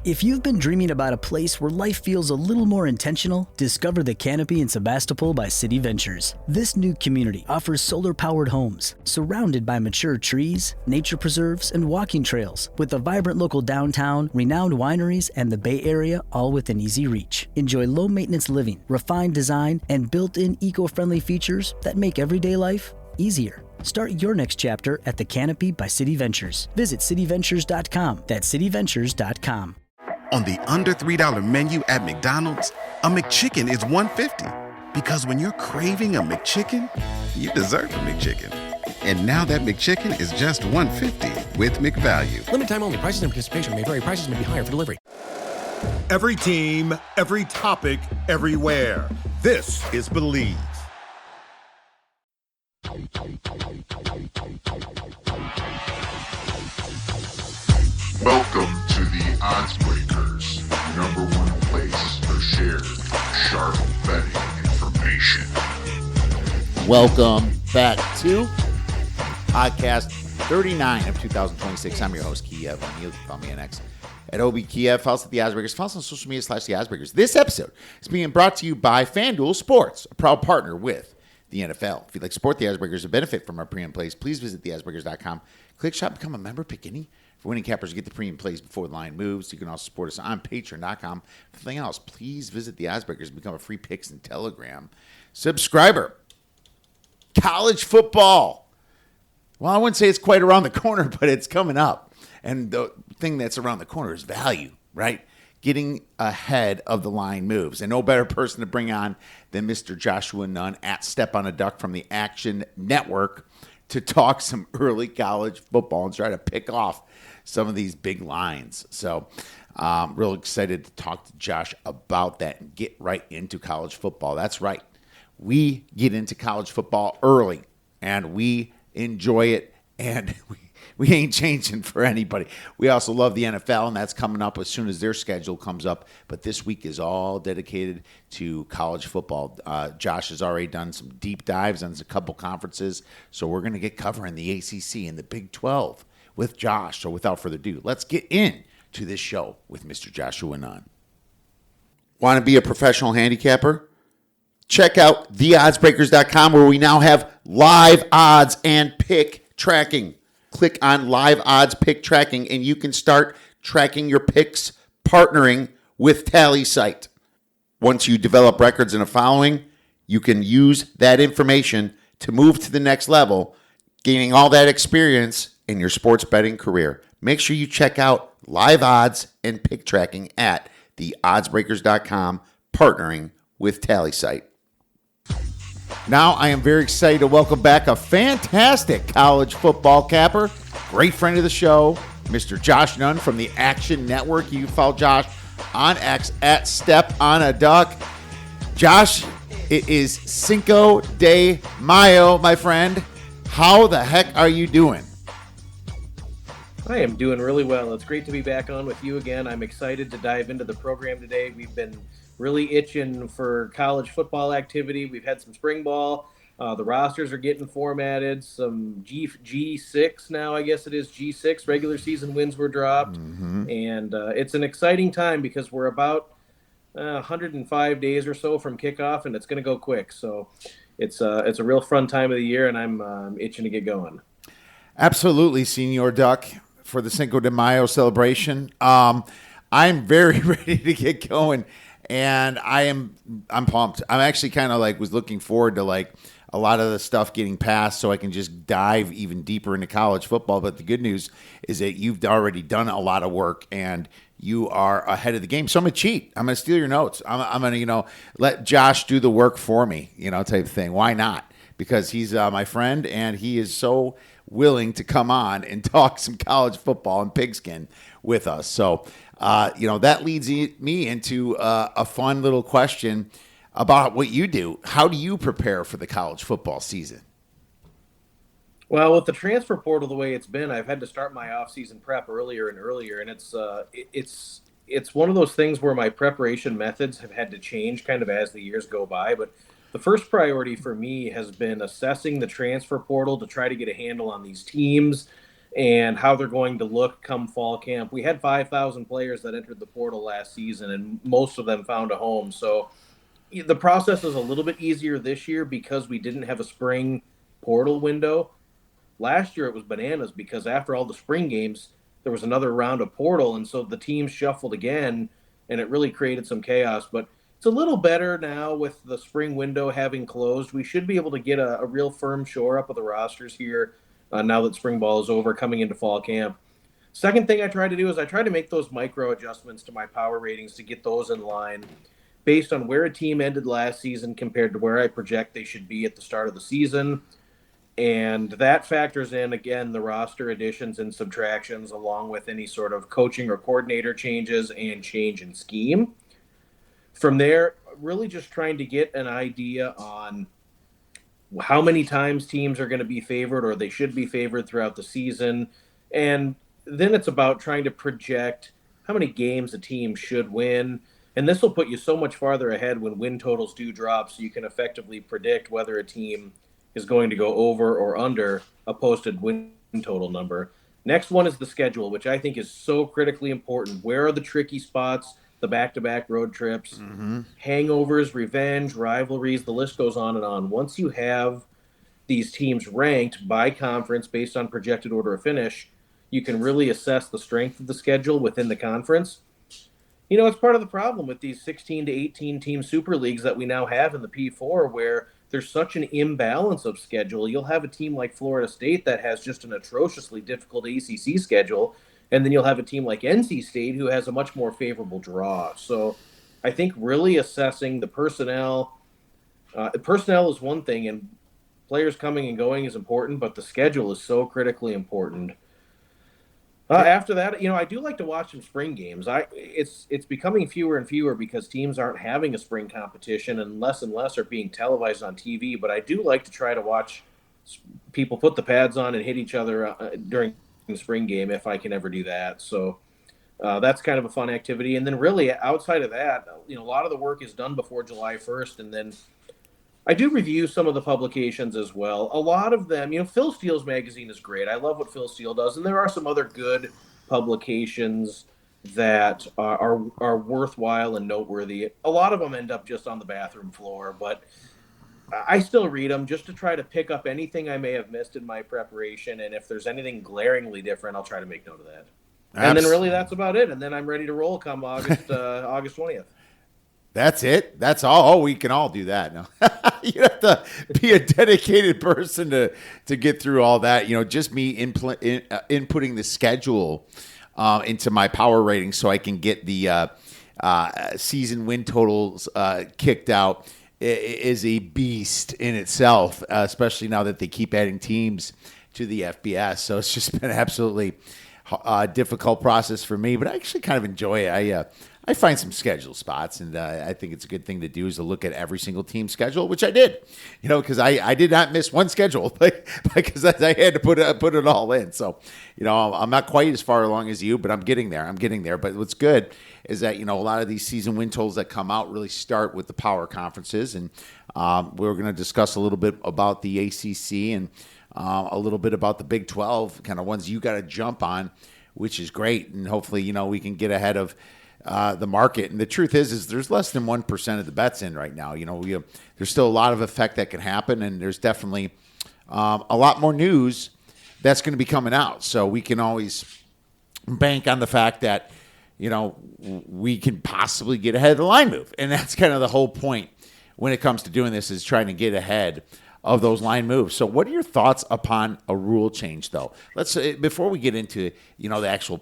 If you've been dreaming about a place where life feels a little more intentional, discover the Canopy in Sebastopol by City Ventures. This new community offers solar-powered homes, surrounded by mature trees, nature preserves, and walking trails, with a vibrant local downtown, renowned wineries, and the Bay Area all within easy reach. Enjoy low-maintenance living, refined design, and built-in eco-friendly features that make everyday life easier. Start your next chapter at the Canopy by City Ventures. Visit cityventures.com. That's cityventures.com. On the under $3 menu at McDonald's, a McChicken is $1.50. Because when you're craving a McChicken, you deserve a McChicken. And now that McChicken is just $1.50 with McValue. Limited time only. Prices and participation may vary. Prices may be higher for delivery. Every team, every topic, everywhere. This is Believe. Welcome to the OddsBreakers, #1 place for shared, sharp betting information. Welcome back to podcast 39 of 2026. I'm your host, Kiev. You can call me an X at OB Kiev. Follow us at the OddsBreakers. Follow us on social media / the OddsBreakers. This episode is being brought to you by FanDuel Sports, a proud partner with the NFL. If you'd like to support the OddsBreakers and benefit from our pre-and plays, please visit theoddsbreakers.com. Click shop, become a member, pick any. For winning cappers, you get the pre-and plays before the line moves. You can also support us on patreon.com. For anything else, please visit the OddsBreakers and become a free Picks and Telegram subscriber. College football. Well, I wouldn't say it's quite around the corner, but it's coming up. And the thing that's around the corner is value, right? Getting ahead of the line moves. And no better person to bring on than Mr. Joshua Nunn at Step on a Duck from the Action Network to talk some early college football and try to pick off some of these big lines. So real excited to talk to Josh about that and get right into college football. That's right. We get into college football early, and we enjoy it, and we ain't changing for anybody. We also love the NFL, and that's coming up as soon as their schedule comes up. But this week is all dedicated to college football. Josh has already done some deep dives on a couple conferences, so we're going to get covering the ACC and the Big 12 with Josh. So without further ado, let's get into this show with Mr. Joshua Nunn. Want to be a professional handicapper? Check out theoddsbreakers.com, where we now have live odds and pick tracking. Click on live odds pick tracking, and you can start tracking your picks, partnering with TallySight. Once you develop records and a following, you can use that information to move to the next level, gaining all that experience in your sports betting career. Make sure you check out live odds and pick tracking at theoddsbreakers.com, partnering with TallySight. Now I am very excited to welcome back a fantastic college football capper, great friend of the show, Mr. Josh Nunn from the Action Network. You can follow Josh on X at Step on a Duck. Josh, it is Cinco de Mayo, my friend. How the heck are you doing? I am doing really well. It's great to be back on with you again. I'm excited to dive into the program today. We've been really itching for college football activity. We've had some spring ball. The rosters are getting formatted. Some G6 now, I guess it is G6. Regular season wins were dropped. Mm-hmm. And it's an exciting time because we're about 105 days or so from kickoff, and it's going to go quick. So it's a real fun time of the year, and I'm itching to get going. Absolutely, Senor Duck, for the Cinco de Mayo celebration. I'm very ready to get going. And I'm pumped. I'm actually kind of was looking forward to a lot of the stuff getting passed so I can just dive even deeper into college football. But the good news is that you've already done a lot of work and you are ahead of the game. So I'm going to cheat. I'm going to steal your notes. I'm going to, let Josh do the work for me, type of thing. Why not? Because he's my friend and he is so willing to come on and talk some college football and pigskin with us. So, that leads me into a fun little question about what you do. How do you prepare for the college football season? Well, with the transfer portal the way it's been, I've had to start my off-season prep earlier and earlier, and it's one of those things where my preparation methods have had to change kind of as the years go by. But the first priority for me has been assessing the transfer portal to try to get a handle on these teams and how they're going to look come fall camp. We had 5,000 players that entered the portal last season, and most of them found a home. So the process is a little bit easier this year because we didn't have a spring portal window. Last year it was bananas because after all the spring games, there was another round of portal, and so the teams shuffled again, and it really created some chaos. But it's a little better now with the spring window having closed. We should be able to get a real firm shore up of the rosters here now that spring ball is over, coming into fall camp. Second thing I try to do is I try to make those micro adjustments to my power ratings to get those in line based on where a team ended last season compared to where I project they should be at the start of the season. And that factors in, again, the roster additions and subtractions, along with any sort of coaching or coordinator changes and change in scheme. From there, really just trying to get an idea on how many times teams are going to be favored or they should be favored throughout the season. And then it's about trying to project how many games a team should win. And this will put you so much farther ahead when win totals do drop, so you can effectively predict whether a team is going to go over or under a posted win total number. Next one is the schedule, which I think is so critically important. Where are the tricky spots, the back-to-back road trips, hangovers, revenge, rivalries, the list goes on and on. Once you have these teams ranked by conference based on projected order of finish, you can really assess the strength of the schedule within the conference. You know, it's part of the problem with these 16 to 18 team super leagues that we now have in the P4, where there's such an imbalance of schedule. You'll have a team like Florida State that has just an atrociously difficult ACC schedule, and then you'll have a team like NC State who has a much more favorable draw. So I think really assessing the personnel is one thing, and players coming and going is important, but the schedule is so critically important. After that, you know, I do like to watch some spring games. It's becoming fewer and fewer because teams aren't having a spring competition, and less are being televised on TV. But I do like to try to watch people put the pads on and hit each other during the spring game if I can ever do that. So that's kind of a fun activity. And then really outside of that, you know, a lot of the work is done before July 1st, and then I do review some of the publications as well. A lot of them, you know, Phil Steele's magazine is great. I love what Phil Steele does. And there are some other good publications that are worthwhile and noteworthy. A lot of them end up just on the bathroom floor, but I still read them just to try to pick up anything I may have missed in my preparation. And if there's anything glaringly different, I'll try to make note of that. And then really that's about it. And then I'm ready to roll come August 20th. That's it. That's all. Oh, we can all do that. No, you have to be a dedicated person to get through all that. You know, just me inputting the schedule into my power rating so I can get the season win totals kicked out is a beast in itself, especially now that they keep adding teams to the FBS. So it's just been an absolutely difficult process for me, but I actually kind of enjoy it. I find some schedule spots, and I think it's a good thing to do is to look at every single team's schedule, which I did, you know, because I did not miss one schedule because I had to put it all in. So, you know, I'm not quite as far along as you, but I'm getting there. But what's good is that, you know, a lot of these season win totals that come out really start with the power conferences, and we're going to discuss a little bit about the ACC and a little bit about the Big 12, kind of ones you got to jump on, which is great, and hopefully, you know, we can get ahead of the market. And the truth is there's less than 1% of the bets in right now. You know, there's still a lot of effect that can happen, and there's definitely a lot more news that's going to be coming out. So we can always bank on the fact that, you know, we can possibly get ahead of the line move. And that's kind of the whole point when it comes to doing this, is trying to get ahead of those line moves. So what are your thoughts upon a rule change, though? Let's before we get into, you know, the actual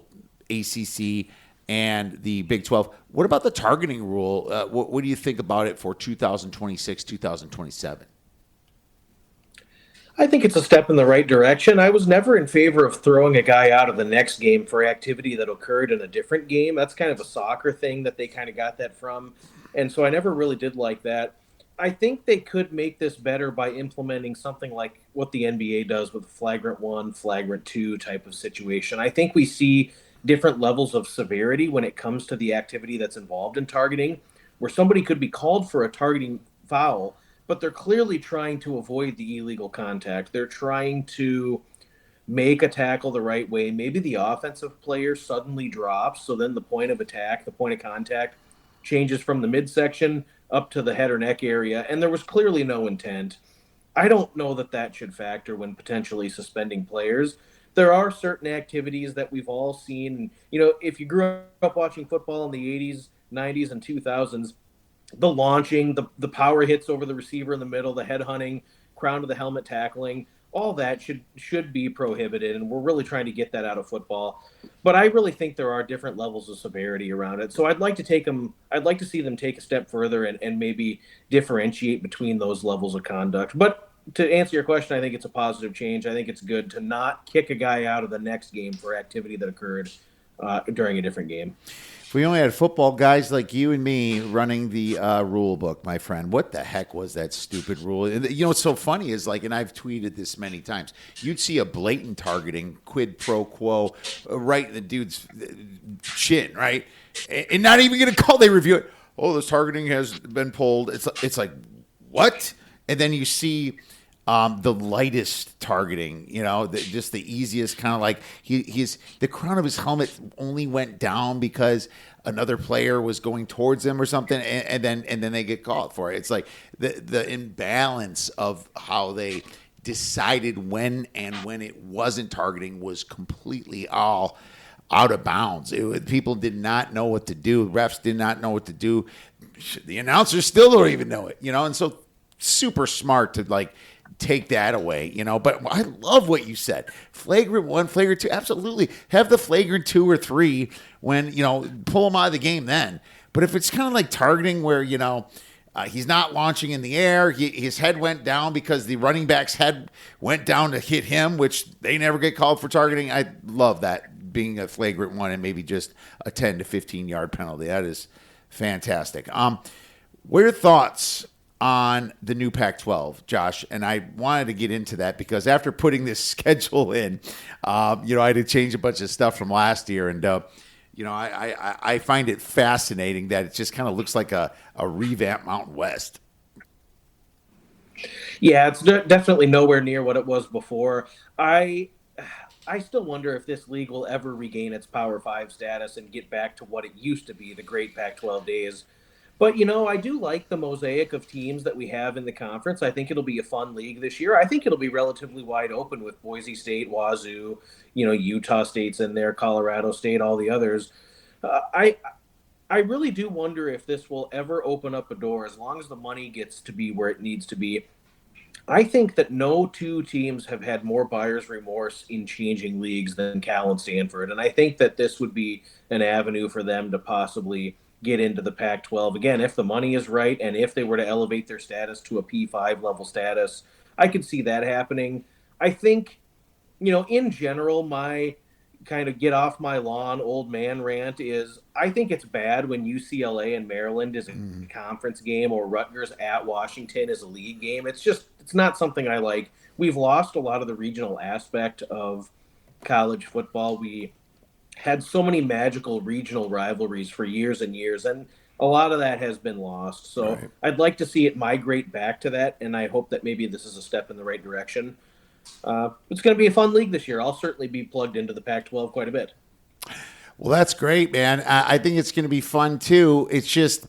ACC and the Big 12, what about the targeting rule? What do you think about it for 2026, 2027? I think it's a step in the right direction. I was never in favor of throwing a guy out of the next game for activity that occurred in a different game. That's kind of a soccer thing that they kind of got that from. And so I never really did like that. I think they could make this better by implementing something like what the NBA does with flagrant 1, flagrant 2 type of situation. I think we see different levels of severity when it comes to the activity that's involved in targeting, where somebody could be called for a targeting foul, but they're clearly trying to avoid the illegal contact. They're trying to make a tackle the right way, maybe the offensive player suddenly drops. So then the point of attack, the point of contact changes from the midsection up to the head or neck area. And there was clearly no intent. I don't know that that should factor when potentially suspending players. There are certain activities that we've all seen. If you grew up watching football in the 80s, 90s, and 2000s, the launching, the power hits over the receiver in the middle, the head hunting, crown to the helmet tackling, all that should be prohibited, and we're really trying to get that out of football. But I really think there are different levels of severity around it. So I'd like to see them take a step further and maybe differentiate between those levels of conduct. But to answer your question, I think it's a positive change. I think it's good to not kick a guy out of the next game for activity that occurred during a different game. If we only had football guys like you and me running the rule book, my friend, what the heck was that stupid rule? And what's so funny is, and I've tweeted this many times, you'd see a blatant targeting, quid pro quo, right in the dude's chin, right? And not even going to call, they review it. Oh, this targeting has been pulled. It's like, what? And then you see the lightest targeting, just the easiest kind of like the crown of his helmet only went down because another player was going towards him or something, and then they get caught for it. It's like the imbalance of how they decided when it wasn't targeting was completely all out of bounds. People did not know what to do. Refs did not know what to do. The announcers still don't even know it, and so super smart to take that away, but I love what you said. Flagrant 1, flagrant 2, absolutely. Have the flagrant 2 or 3 when, pull them out of the game then. But if it's kind of like targeting where, he's not launching in the air, his head went down because the running back's head went down to hit him, which they never get called for targeting. I love that being a flagrant 1 and maybe just a 10 to 15 yard penalty. That is fantastic. What are your thoughts on the new Pac-12, Josh? And I wanted to get into that because after putting this schedule in, I had to change a bunch of stuff from last year. And, I find it fascinating that it just kind of looks like a revamped Mountain West. Yeah, it's definitely nowhere near what it was before. I still wonder if this league will ever regain its Power 5 status and get back to what it used to be, the great Pac-12 days. But, I do like the mosaic of teams that we have in the conference. I think it'll be a fun league this year. I think it'll be relatively wide open with Boise State, Wazoo, Utah State's in there, Colorado State, all the others. I really do wonder if this will ever open up a door as long as the money gets to be where it needs to be. I think that no two teams have had more buyer's remorse in changing leagues than Cal and Stanford. And I think that this would be an avenue for them to possibly get into the Pac-12. Again, if the money is right and if they were to elevate their status to a P5 level status, I could see that happening. I think, in general, my kind of get off my lawn old man rant is I think it's bad when UCLA and Maryland is a conference game or Rutgers at Washington is a league game. It's not something I like. We've lost a lot of the regional aspect of college football. We had so many magical regional rivalries for years and years, and a lot of that has been lost. So right. I'd like to see it migrate back to that, and I hope that maybe this is a step in the right direction. It's going to be a fun league this year. I'll certainly be plugged into the Pac-12 quite a bit. Well, that's great, man. I think it's going to be fun, too. It's just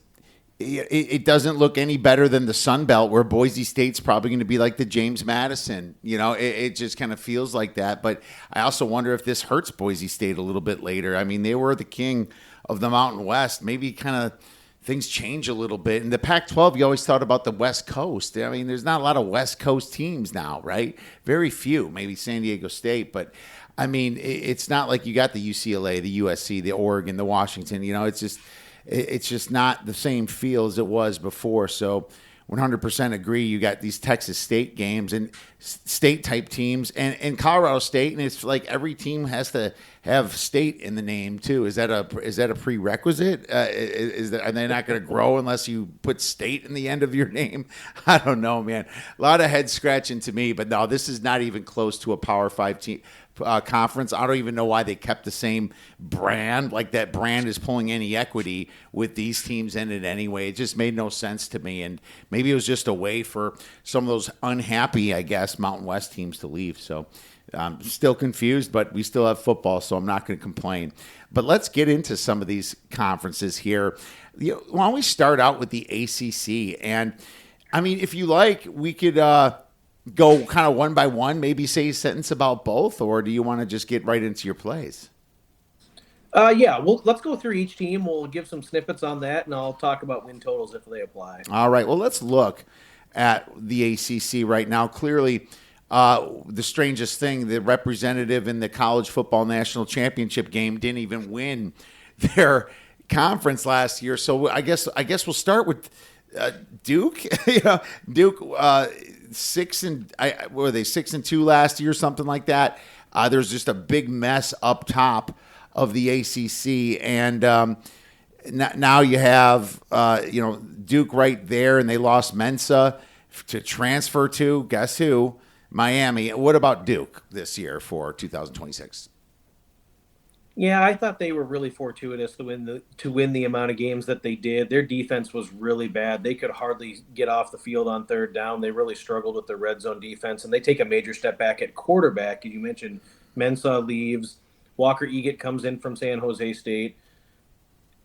it doesn't look any better than the Sun Belt, where Boise State's probably going to be like the James Madison. It just kind of feels like that. But I also wonder if this hurts Boise State a little bit later. I mean, they were the king of the Mountain West. Maybe kind of things change a little bit. In the Pac-12, you always thought about the West Coast. I mean, there's not a lot of West Coast teams now, right? Very few, maybe San Diego State. But, I mean, it's not like you got the UCLA, the USC, the Oregon, the Washington. It's just not the same feel as it was before. So 100% agree. You got these Texas State games and state-type teams and Colorado State, and it's like every team has to have state in the name too. Is that a prerequisite? Are they not going to grow unless you put state in the end of your name? I don't know, man. A lot of head scratching to me, but no, this is not even close to a Power 5 team. Conference. I don't even know why they kept the same brand. Like that brand is pulling any equity with these teams in it anyway. It just made no sense to me. And maybe it was just a way for some of those unhappy, I guess, Mountain West teams to leave. So I'm still confused, but we still have football, so I'm not going to complain. But let's get into some of these conferences here. Why don't we start out with the ACC? And, I mean, if you like, we could go kind of one by one, maybe say a sentence about both, or do you want to just get right into your plays? Yeah, well, let's go through each team. We'll give some snippets on that, and I'll talk about win totals if they apply. All right, well, let's look at the ACC right now. Clearly, the strangest thing, the representative in the college football national championship game didn't even win their conference last year. So I guess we'll start with Duke. Duke 6-2 last year, something like that. There's just a big mess up top of the ACC, and now you have Duke right there, and they lost Mensa to transfer to guess who? Miami. What about Duke this year for 2026? Yeah, I thought they were really fortuitous to win the amount of games that they did. Their defense was really bad. They could hardly get off the field on third down. They really struggled with their red zone defense, and they take a major step back at quarterback. As you mentioned, Mensa leaves. Walker Eggett comes in from San Jose State.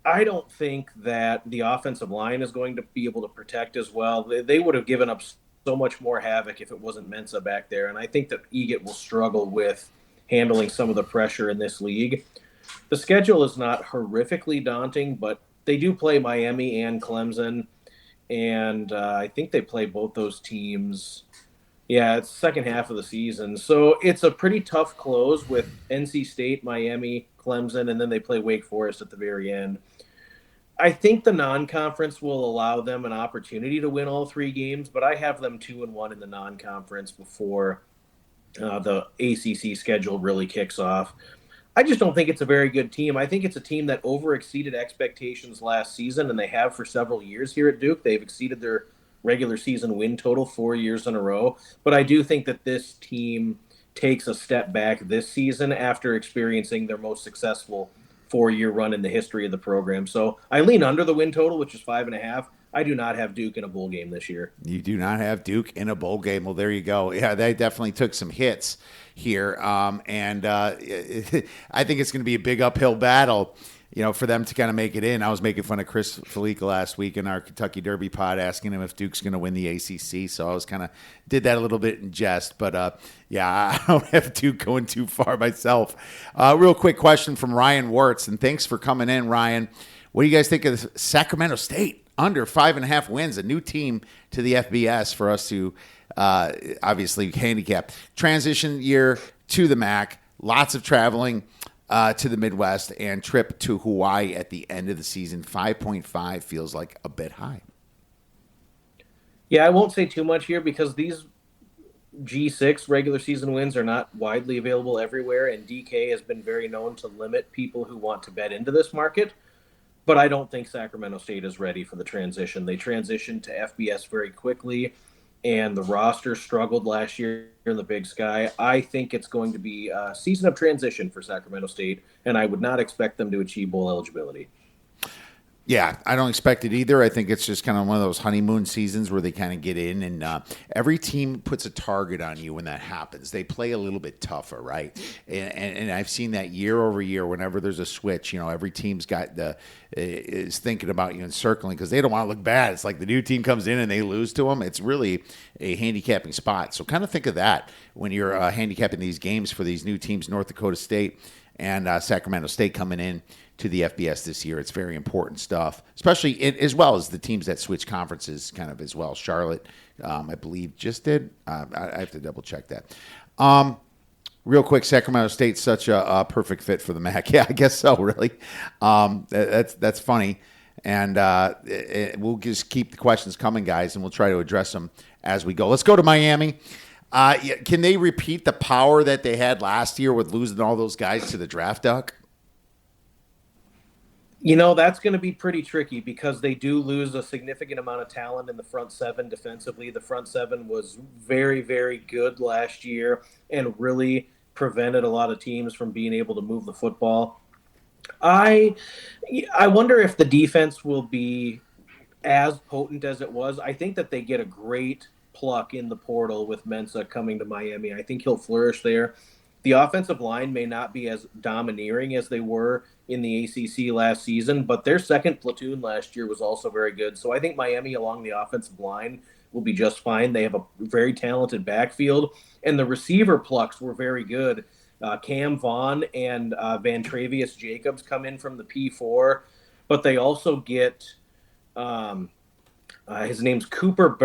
I don't think that the offensive line is going to be able to protect as well. They would have given up so much more havoc if it wasn't Mensa back there, and I think that Eggett will struggle with handling some of the pressure in this league. The schedule is not horrifically daunting, but they do play Miami and Clemson, and I think they play both those teams. Yeah, it's the second half of the season. So it's a pretty tough close with NC State, Miami, Clemson, and then they play Wake Forest at the very end. I think the non-conference will allow them an opportunity to win all three games, but I have them 2-1 in the non-conference before the ACC schedule really kicks off. I just don't think it's a very good team. I think it's a team that over-exceeded expectations last season, and they have for several years here at Duke. They've exceeded their regular season win total 4 years in a row. But I do think that this team takes a step back this season after experiencing their most successful 4-year run in the history of the program. So I lean under the win total, which is 5.5. I do not have Duke in a bowl game this year. You do not have Duke in a bowl game. Well, there you go. Yeah, they definitely took some hits here. And I think it's going to be a big uphill battle, for them to kind of make it in. I was making fun of Chris Felica last week in our Kentucky Derby pod, asking him if Duke's going to win the ACC. So I was did that a little bit in jest. But, yeah, I don't have Duke going too far myself. Real quick question from Ryan Wirtz, and thanks for coming in, Ryan. What do you guys think of Sacramento State? Under 5.5 wins, a new team to the FBS for us to obviously handicap. Transition year to the MAC, lots of traveling to the Midwest, and trip to Hawaii at the end of the season. 5.5 feels like a bit high. Yeah, I won't say too much here because these G6 regular season wins are not widely available everywhere, and DK has been very known to limit people who want to bet into this market. But I don't think Sacramento State is ready for the transition. They transitioned to FBS very quickly, and the roster struggled last year in the Big Sky. I think it's going to be a season of transition for Sacramento State, and I would not expect them to achieve bowl eligibility. Yeah, I don't expect it either. I think it's just kind of one of those honeymoon seasons where they kind of get in, and every team puts a target on you when that happens. They play a little bit tougher, right? And I've seen that year over year. Whenever there's a switch, every team's got is thinking about you and circling because they don't want to look bad. It's like the new team comes in and they lose to them. It's really a handicapping spot. So kind of think of that when you're handicapping these games for these new teams, North Dakota State and Sacramento State coming in to the FBS this year. It's very important stuff, especially as well as the teams that switch conferences kind of as well. Charlotte, I believe, just did. I have to double check that. Real quick, Sacramento State's such a perfect fit for the MAC. Yeah, I guess so, really. That's funny. And we'll just keep the questions coming, guys, and we'll try to address them as we go. Let's go to Miami. Can they repeat the power that they had last year with losing all those guys to the draft duck? That's going to be pretty tricky because they do lose a significant amount of talent in the front seven defensively. The front seven was very, very good last year and really prevented a lot of teams from being able to move the football. I wonder if the defense will be as potent as it was. I think that they get a great pluck in the portal with Mensa coming to Miami. I think he'll flourish there. The offensive line may not be as domineering as they were in the ACC last season, but their second platoon last year was also very good. So I think Miami along the offensive line will be just fine. They have a very talented backfield, and the receiver plucks were very good. Cam Vaughn and Van Travius Jacobs come in from the P4, but they also get his name's Cooper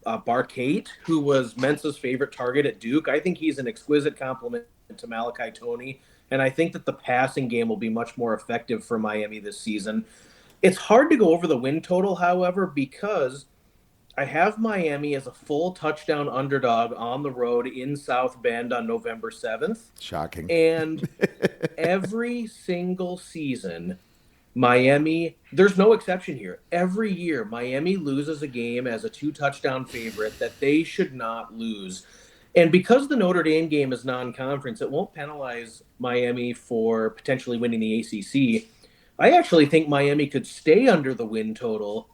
Barcate, who was Mensa's favorite target at Duke. I think he's an exquisite compliment to Malachi Toney, and I think that the passing game will be much more effective for Miami this season. It's hard to go over the win total, however, because I have Miami as a full touchdown underdog on the road in South Bend on November 7th. Shocking. And every single season, Miami, there's no exception here. Every year, Miami loses a game as a 2-touchdown favorite that they should not lose. And because the Notre Dame game is non-conference, it won't penalize Miami for potentially winning the ACC. I actually think Miami could stay under the win total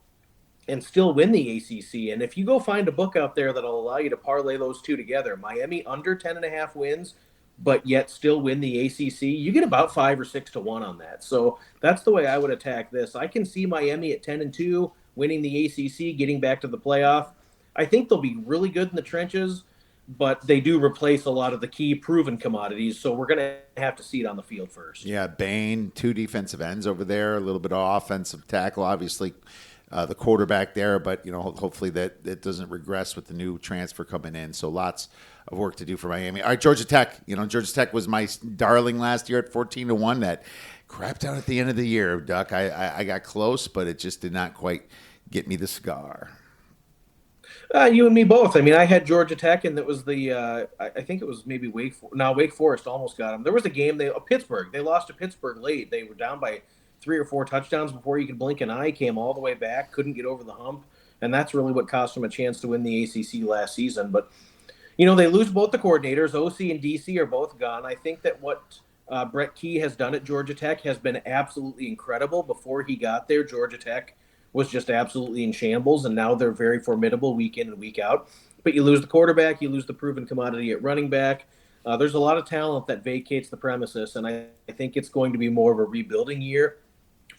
and still win the ACC. And if you go find a book out there that'll allow you to parlay those two together, Miami under 10.5 wins, but yet still win the ACC, you get about 5 or 6 to 1 on that. So that's the way I would attack this. I can see Miami at 10-2, winning the ACC, getting back to the playoff. I think they'll be really good in the trenches, but they do replace a lot of the key proven commodities, so we're going to have to see it on the field first. Yeah, Bain, 2 defensive ends over there, a little bit of offensive tackle, obviously the quarterback there, but hopefully that doesn't regress with the new transfer coming in. So lots of work to do for Miami. All right, Georgia Tech. Georgia Tech was my darling last year at 14-1. That crapped out at the end of the year, Duck. I got close, but it just did not quite get me the cigar. You and me both. I mean, I had Georgia Tech, and it was the I think it was maybe Wake Forest almost got them. There was a game Pittsburgh. They lost to Pittsburgh late. They were down by 3 or 4 touchdowns before you could blink an eye. Came all the way back, couldn't get over the hump, and that's really what cost them a chance to win the ACC last season. But they lose both the coordinators. OC and DC are both gone. I think that what Brett Key has done at Georgia Tech has been absolutely incredible. Before he got there, Georgia Tech was just absolutely in shambles, and now they're very formidable week in and week out. But you lose the quarterback, you lose the proven commodity at running back. There's a lot of talent that vacates the premises, and I think it's going to be more of a rebuilding year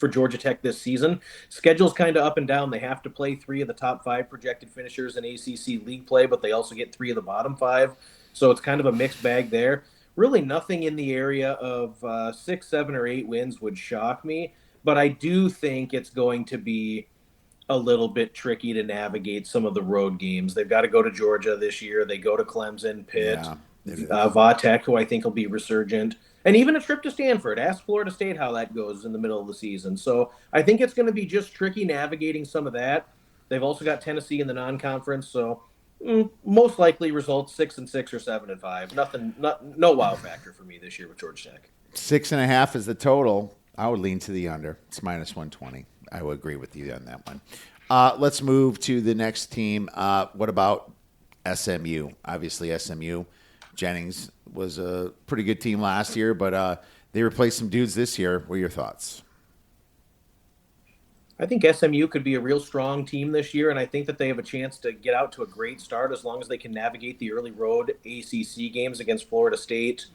for Georgia Tech this season. Schedule's kind of up and down. They have to play 3 of the top 5 projected finishers in ACC league play, but they also get 3 of the bottom 5. So it's kind of a mixed bag there. Really nothing in the area of 6, 7, or 8 wins would shock me. But I do think it's going to be a little bit tricky to navigate some of the road games. They've got to go to Georgia this year. They go to Clemson, Pitt, Vatech, who I think will be resurgent, and even a trip to Stanford. Ask Florida State how that goes in the middle of the season. So I think it's going to be just tricky navigating some of that. They've also got Tennessee in the non-conference, so most likely results 6-6 or 7-5. No wow factor for me this year with Georgia Tech. 6.5 is the total. I would lean to the under. It's -120. I would agree with you on that one. Let's move to the next team. What about SMU? Obviously, SMU. Jennings was a pretty good team last year, but they replaced some dudes this year. What are your thoughts? I think SMU could be a real strong team this year, and I think that they have a chance to get out to a great start as long as they can navigate the early road ACC games against Florida State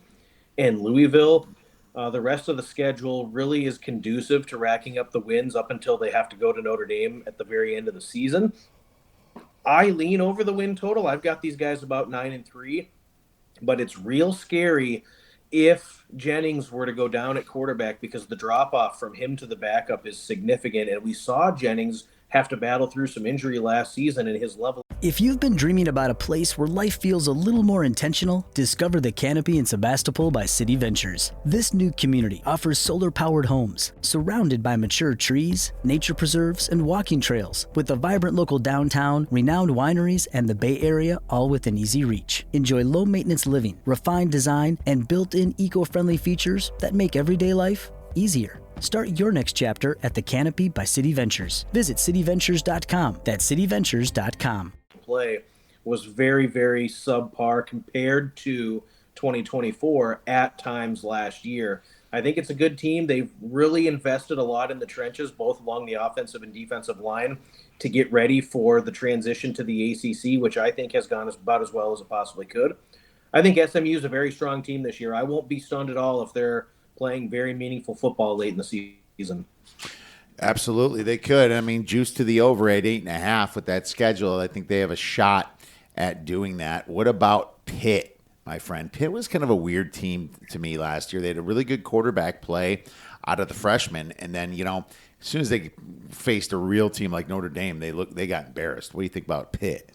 and Louisville. The rest of the schedule really is conducive to racking up the wins up until they have to go to Notre Dame at the very end of the season. I lean over the win total. I've got these guys about 9-3, but it's real scary if Jennings were to go down at quarterback because the drop-off from him to the backup is significant, and we saw Jennings have to battle through some injury last season, and his level. If you've been dreaming about a place where life feels a little more intentional, discover the Canopy in Sebastopol by City Ventures. This new community offers solar-powered homes, surrounded by mature trees, nature preserves, and walking trails, with a vibrant local downtown, renowned wineries, and the Bay Area all within easy reach. Enjoy low-maintenance living, refined design, and built-in eco-friendly features that make everyday life easier. Start your next chapter at the Canopy by City Ventures. Visit cityventures.com. That's cityventures.com. Play was very, very subpar compared to 2024 at times last year. I think it's a good team. They've really invested a lot in the trenches, both along the offensive and defensive line, to get ready for the transition to the ACC, which I think has gone about as well as it possibly could. I think SMU is a very strong team this year. I won't be stunned at all if they're playing very meaningful football late in the season. Absolutely, they could. I mean, juice to the over at 8.5 with that schedule. I think they have a shot at doing that. What about Pitt, my friend? Pitt was kind of a weird team to me last year. They had a really good quarterback play out of the freshmen, and then as soon as they faced a real team like Notre Dame, they got embarrassed. What do you think about Pitt?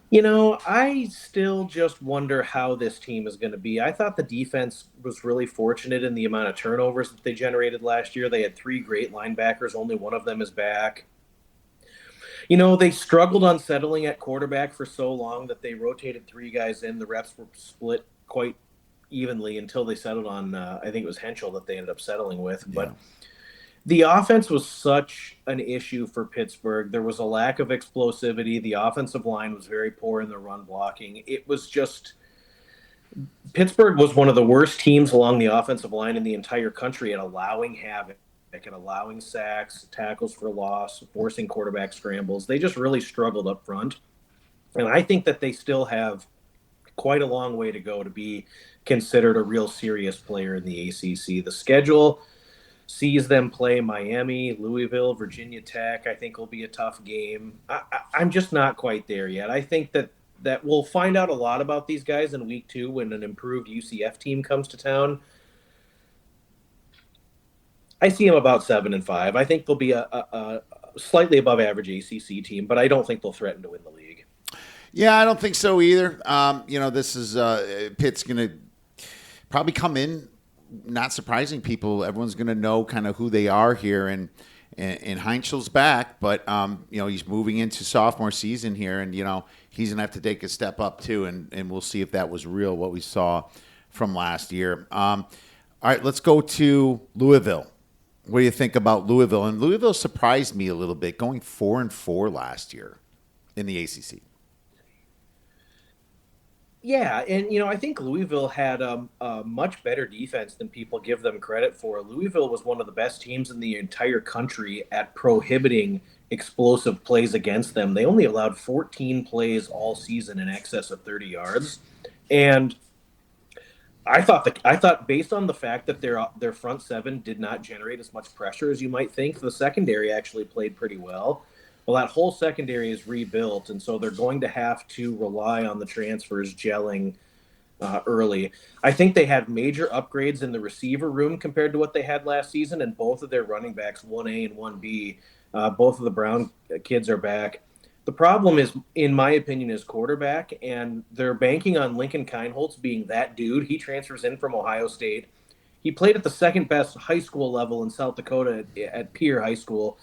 I still just wonder how this team is going to be. I thought the defense was really fortunate in the amount of turnovers that they generated last year. They had 3 great linebackers. Only one of them is back. They struggled on settling at quarterback for so long that they rotated 3 guys in. The reps were split quite evenly until they settled on, I think it was Henschel that they ended up settling with. But the offense was such an issue for Pittsburgh. There was a lack of explosivity. The offensive line was very poor in the run blocking. It was just – Pittsburgh was one of the worst teams along the offensive line in the entire country at allowing havoc, at allowing sacks, tackles for loss, forcing quarterback scrambles. They just really struggled up front. And I think that they still have quite a long way to go to be considered a real serious player in the ACC. The schedule – sees them play Miami, Louisville, Virginia Tech. I think will be a tough game. I'm just not quite there yet. I think that we'll find out a lot about these guys in week 2 when an improved UCF team comes to town. I see them about 7-5. I think they'll be a slightly above average ACC team, but I don't think they'll threaten to win the league. Yeah, I don't think so either. This is Pitt's going to probably come in. Not surprising people. Everyone's going to know kind of who they are here, and Heinzel's back, but he's moving into sophomore season here, and he's going to have to take a step up too, and we'll see if that was real what we saw from last year. All right, let's go to Louisville. What do you think about Louisville? And Louisville surprised me a little bit, going 4-4 last year in the ACC. Yeah, and I think Louisville had a much better defense than people give them credit for. Louisville was one of the best teams in the entire country at prohibiting explosive plays against them. They only allowed 14 plays all season in excess of 30 yards. And I thought based on the fact that their front seven did not generate as much pressure as you might think, the secondary actually played pretty well. Well, that whole secondary is rebuilt, and so they're going to have to rely on the transfers gelling early. I think they had major upgrades in the receiver room compared to what they had last season, and both of their running backs, 1A and 1B, both of the Brown kids are back. The problem is, in my opinion, is quarterback, and they're banking on Lincoln Kienholz being that dude. He transfers in from Ohio State. He played at the second best high school level in South Dakota at Pierre High School.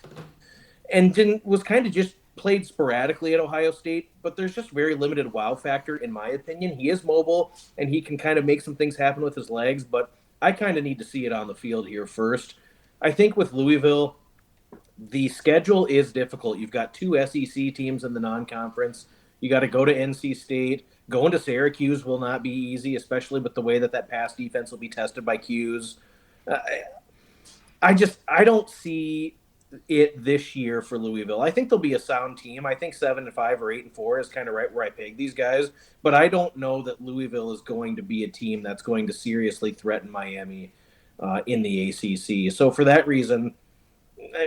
And was kind of just played sporadically at Ohio State, but there's just very limited wow factor, in my opinion. He is mobile, and he can kind of make some things happen with his legs, but I kind of need to see it on the field here first. I think with Louisville, the schedule is difficult. You've got 2 SEC teams in the non-conference. You got to go to NC State. Going to Syracuse will not be easy, especially with the way that pass defense will be tested by Qs. I don't see it this year for Louisville. I think they'll be a sound team. I think 7-5 or 8-4 is kind of right where I peg these guys, but I don't know that Louisville is going to be a team that's going to seriously threaten Miami in the ACC. So for that reason,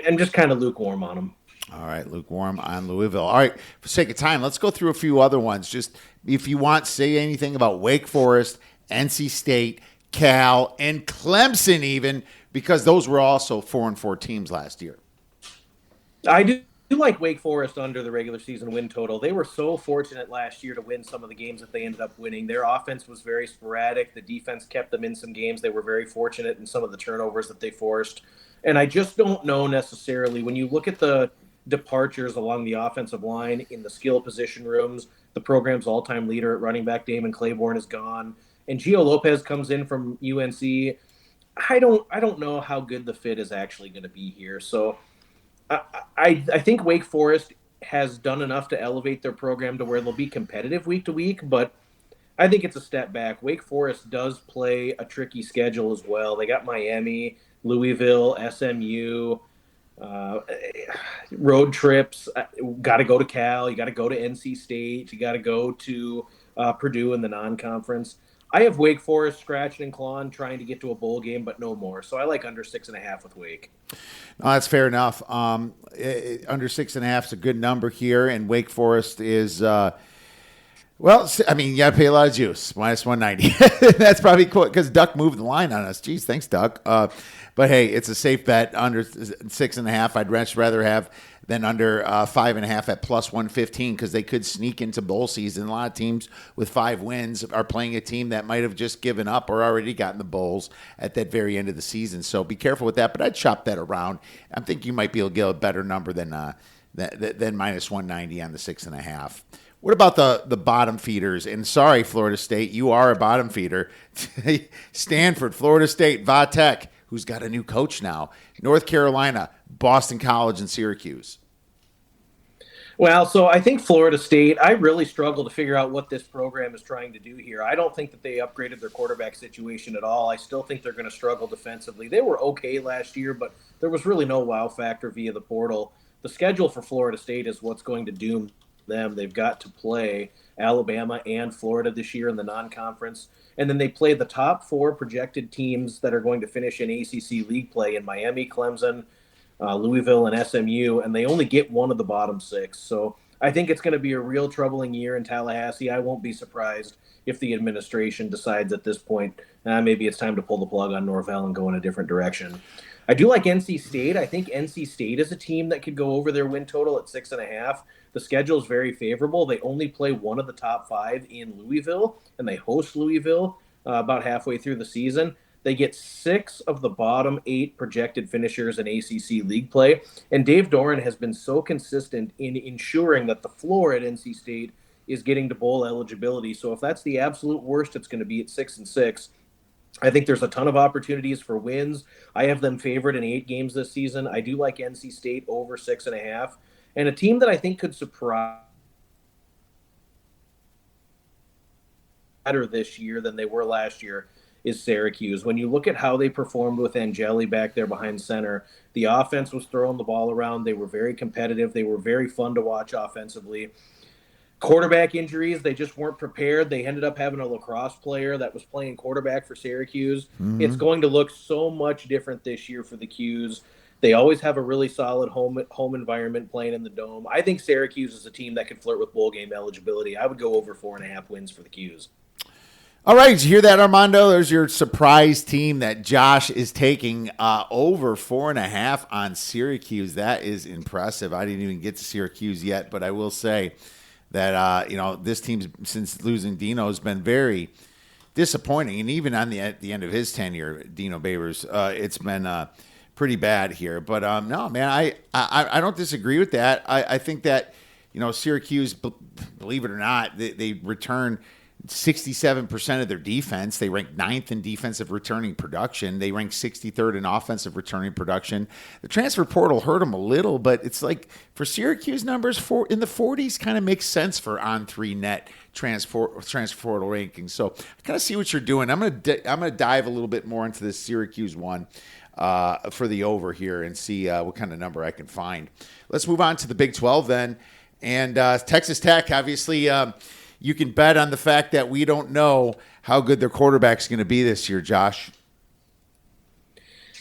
I'm just kind of lukewarm on them. All right, lukewarm on Louisville. All right, for sake of time, let's go through a few other ones. Just if you want, say anything about Wake Forest, NC State, Cal, and Clemson even, because those were also 4-4 teams last year. I do like Wake Forest under the regular season win total. They were so fortunate last year to win some of the games that they ended up winning. Their offense was very sporadic. The defense kept them in some games. They were very fortunate in some of the turnovers that they forced. And I just don't know necessarily, when you look at the departures along the offensive line in the skill position rooms, the program's all-time leader at running back, Damon Claiborne, is gone. And Gio Lopez comes in from UNC. I don't know how good the fit is actually going to be here. So I think Wake Forest has done enough to elevate their program to where they'll be competitive week to week, but I think it's a step back. Wake Forest does play a tricky schedule as well. They got Miami, Louisville, SMU, road trips. Got to go to Cal. You got to go to NC State. You got to go to Purdue in the non-conference. I have Wake Forest scratching and clawing, trying to get to a bowl game, but no more. So I like under 6.5 with Wake. No, that's fair enough. Under 6.5 is a good number here, and Wake Forest is, well, I mean, you got to pay a lot of juice, minus 190. That's probably cool because Duck moved the line on us. Geez, thanks, Duck. But hey, it's a safe bet under 6.5. I'd much rather have than under 5.5 at plus 115 because they could sneak into bowl season. A lot of teams with 5 wins are playing a team that might have just given up or already gotten the bowls at that very end of the season. So be careful with that. But I'd shop that around. I think you might be able to get a better number than minus 190 on the 6.5. What about the bottom feeders? And sorry, Florida State, you are a bottom feeder. Stanford, Florida State, Va-Tech, who's got a new coach now, North Carolina, Boston College, and Syracuse. Well, so I think Florida State, I really struggle to figure out what this program is trying to do here. I don't think that they upgraded their quarterback situation at all. I still think they're going to struggle defensively. They were okay last year, but there was really no wow factor via the portal. The schedule for Florida State is what's going to doom them. They've got to play Alabama and Florida this year in the non-conference. And then they play the top 4 projected teams that are going to finish in ACC league play in Miami, Clemson, Louisville, and SMU, and they only get one of the bottom 6. So I think it's going to be a real troubling year in Tallahassee. I won't be surprised if the administration decides at this point, maybe it's time to pull the plug on Norvell and go in a different direction. I do like NC State. I think NC State is a team that could go over their win total at 6.5. The schedule is very favorable. They only play one of the top 5 in Louisville, and they host Louisville about halfway through the season. They get 6 of the bottom 8 projected finishers in ACC league play. And Dave Doran has been so consistent in ensuring that the floor at NC State is getting to bowl eligibility. So if that's the absolute worst, it's going to be at 6-6. I think there's a ton of opportunities for wins. I have them favored in 8 games this season. I do like NC State over 6.5. And a team that I think could surprise better this year than they were last year is Syracuse. When you look at how they performed with Angeli back there behind center, the offense was throwing the ball around. They were very competitive. They were very fun to watch offensively. Quarterback injuries, they just weren't prepared. They ended up having a lacrosse player that was playing quarterback for Syracuse. Mm-hmm. It's going to look so much different this year for the Qs. They always have a really solid home environment playing in the Dome. I think Syracuse is a team that could flirt with bowl game eligibility. I would go over 4.5 wins for the Qs. All right, did you hear that, Armando? There's your surprise team that Josh is taking over 4.5 on Syracuse. That is impressive. I didn't even get to Syracuse yet, but I will say that this team, since losing Dino, has been very disappointing. And even at the end of his tenure, Dino Babers, it's been pretty bad here. But no, man, I don't disagree with that. I think that Syracuse, believe it or not, they return 67% of their defense. They rank 9th in defensive returning production. They rank 63rd in offensive returning production. The transfer portal hurt them a little, but it's like for Syracuse numbers in the 40s kind of makes sense for on-3 net transfer portal rankings. So I kind of see what you're doing. I'm gonna dive a little bit more into this Syracuse one for the over here and see what kind of number I can find. Let's move on to the Big 12 then, and Texas Tech, obviously. You can bet on the fact that we don't know how good their quarterback's going to be this year, Josh.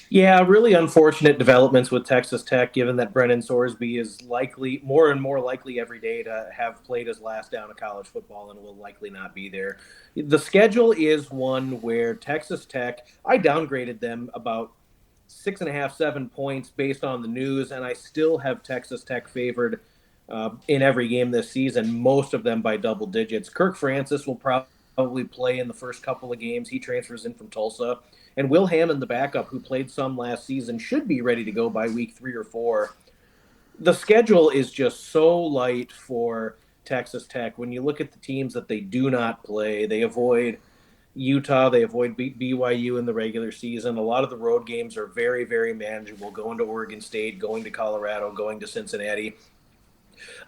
Yeah, really unfortunate developments with Texas Tech, given that Brennan Sorsby is likely, more and more likely every day, to have played his last down of college football and will likely not be there. The schedule is one where Texas Tech, I downgraded them about 6.5, 7 points based on the news, and I still have Texas Tech favored in every game this season, most of them by double digits. Kirk Francis will probably play in the first couple of games. He transfers in from Tulsa. And Will Hammond, the backup, who played some last season, should be ready to go by week 3 or 4. The schedule is just so light for Texas Tech. When you look at the teams that they do not play, they avoid Utah, they avoid BYU in the regular season. A lot of the road games are very, very manageable, going to Oregon State, going to Colorado, going to Cincinnati.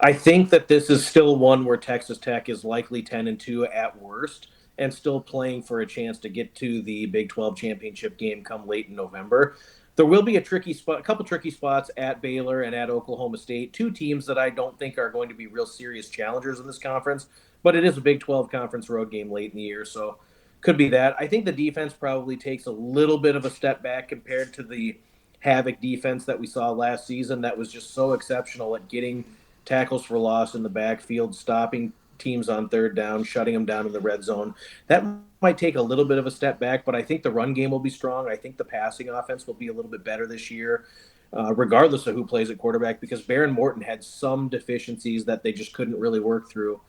I think that this is still one where Texas Tech is likely 10-2 at worst and still playing for a chance to get to the Big 12 championship game come late in November. there will be a couple tricky spots at Baylor and at Oklahoma State, two teams that I don't think are going to be real serious challengers in this conference, but it is a Big 12 conference road game late in the year, so could be that. I think the defense probably takes a little bit of a step back compared to the havoc defense that we saw last season that was just so exceptional at getting tackles for loss in the backfield, stopping teams on third down, shutting them down in the red zone. That might take a little bit of a step back, but I think the run game will be strong. I think the passing offense will be a little bit better this year, regardless of who plays at quarterback, because Baron Morton had some deficiencies that they just couldn't really work through.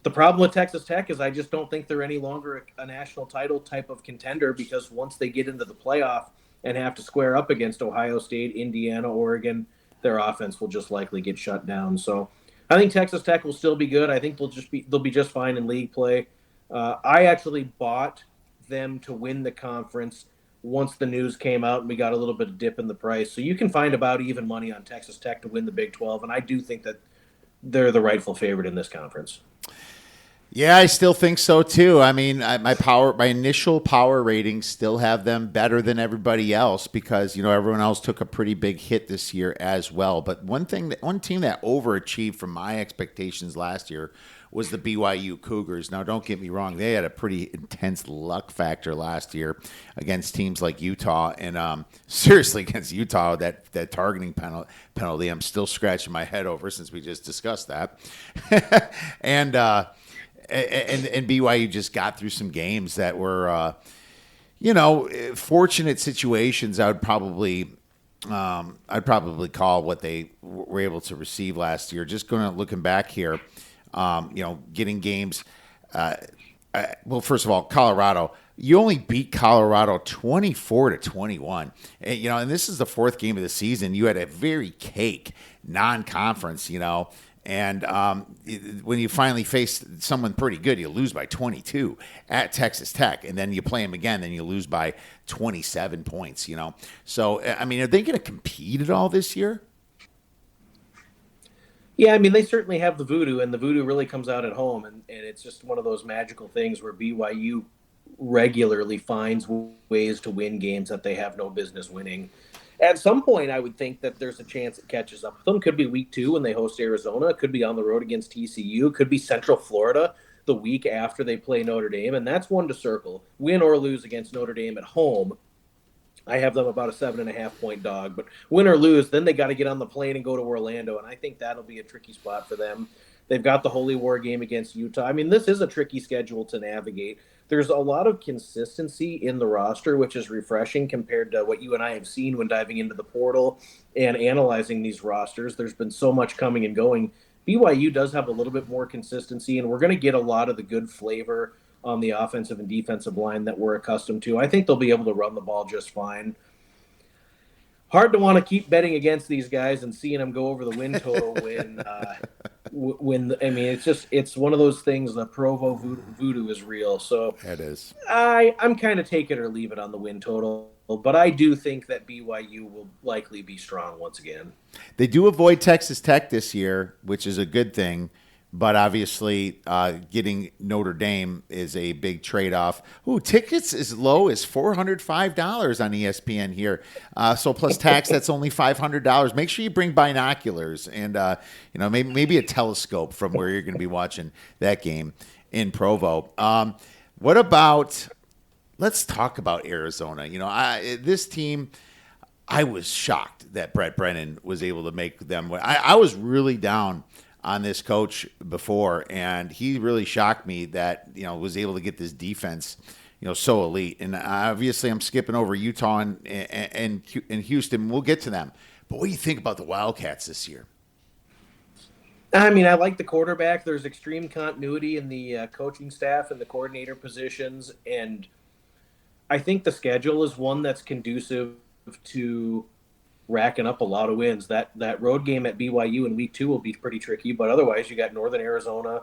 The problem with Texas Tech is I just don't think they're any longer a national title type of contender, because once they get into the playoff and have to square up against Ohio State, Indiana, Oregon, their offense will just likely get shut down. So I think Texas Tech will still be good. I think they'll be just fine in league play. I actually bought them to win the conference once the news came out and we got a little bit of dip in the price. So you can find about even money on Texas Tech to win the Big 12, and I do think that they're the rightful favorite in this conference. Yeah, I still think so too. I mean, my initial power ratings still have them better than everybody else because, everyone else took a pretty big hit this year as well. But one team that overachieved from my expectations last year was the BYU Cougars. Now, don't get me wrong. They had a pretty intense luck factor last year against teams like Utah. And seriously, against Utah, that targeting penalty, I'm still scratching my head over since we just discussed that. And BYU just got through some games that were, fortunate situations. I'd probably call what they were able to receive last year. Just looking back here, getting games. Well, first of all, Colorado. You only beat Colorado 24-21, and this is the fourth game of the season. You had a very cake non-conference, And when you finally face someone pretty good, you lose by 22 at Texas Tech, and then you play them again, then you lose by 27 points, So, I mean, are they going to compete at all this year? Yeah, I mean, they certainly have the voodoo, and the voodoo really comes out at home, and it's just one of those magical things where BYU regularly finds ways to win games that they have no business winning. At some point, I would think that there's a chance it catches up with them. Could be week 2 when they host Arizona. It could be on the road against TCU. It could be Central Florida the week after they play Notre Dame, and that's one to circle. Win or lose against Notre Dame at home, I have them about a 7.5-point dog. But win or lose, then they got to get on the plane and go to Orlando, and I think that'll be a tricky spot for them. They've got the Holy War game against Utah. I mean, this is a tricky schedule to navigate. There's a lot of consistency in the roster, which is refreshing compared to what you and I have seen when diving into the portal and analyzing these rosters. There's been so much coming and going. BYU does have a little bit more consistency, and we're going to get a lot of the good flavor on the offensive and defensive line that we're accustomed to. I think they'll be able to run the ball just fine. Hard to want to keep betting against these guys and seeing them go over the win total it's one of those things. The Provo voodoo is real. So it is. I'm kind of take it or leave it on the win total, but I do think that BYU will likely be strong once again. They do avoid Texas Tech this year, which is a good thing. But obviously, getting Notre Dame is a big trade-off. Ooh, tickets as low as $405 on ESPN here. So plus tax, that's only $500. Make sure you bring binoculars and maybe a telescope from where you're going to be watching that game in Provo. What about? Let's talk about Arizona. This team. I was shocked that Brett Brennan was able to make them. I was really down on this coach before, and he really shocked me that was able to get this defense so elite. And obviously I'm skipping over Utah and Houston. We'll get to them, but what do you think about the Wildcats this year? I mean, I like the quarterback. There's extreme continuity in the coaching staff and the coordinator positions, and I think the schedule is one that's conducive to racking up a lot of wins. That road game at BYU in week 2 will be pretty tricky, but otherwise you got Northern Arizona,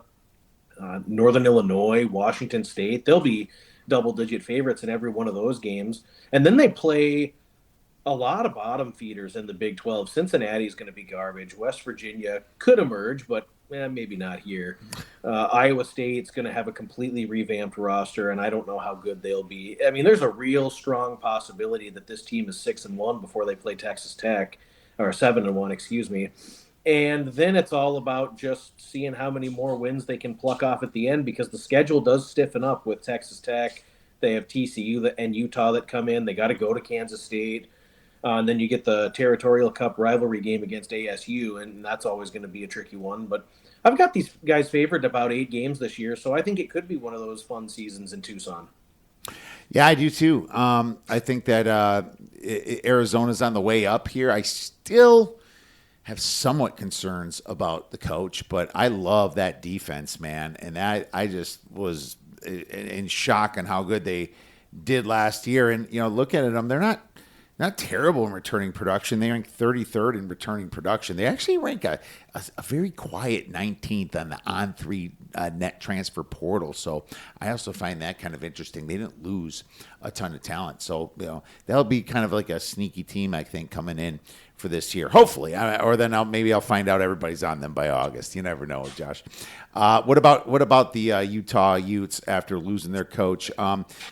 Northern Illinois, Washington State. They'll be double-digit favorites in every one of those games. And then they play a lot of bottom feeders in the Big 12. Cincinnati's going to be garbage. West Virginia could emerge, but maybe not here. Iowa State's going to have a completely revamped roster, and I don't know how good they'll be. I mean, there's a real strong possibility that this team is 6-1 before they play Texas Tech, or 7-1, excuse me. And then it's all about just seeing how many more wins they can pluck off at the end, because the schedule does stiffen up with Texas Tech. They have TCU and Utah that come in. They got to go to Kansas State. And then you get the Territorial Cup rivalry game against ASU, and that's always going to be a tricky one. But I've got these guys favored about 8 games this year, so I think it could be one of those fun seasons in Tucson. Yeah, I do too. I think that Arizona's on the way up here. I still have somewhat concerns about the coach, but I love that defense, man. And I just was in shock on how good they did last year. And, look at them. They're not terrible in returning production. They rank 33rd in returning production. They actually rank a very quiet 19th on the on-3 net transfer portal. So I also find that kind of interesting. They didn't lose a ton of talent. So, that'll be kind of like a sneaky team, I think, coming in for this year, hopefully. Or then maybe I'll find out everybody's on them by August. You never know, Josh. What about the Utah Utes after losing their coach?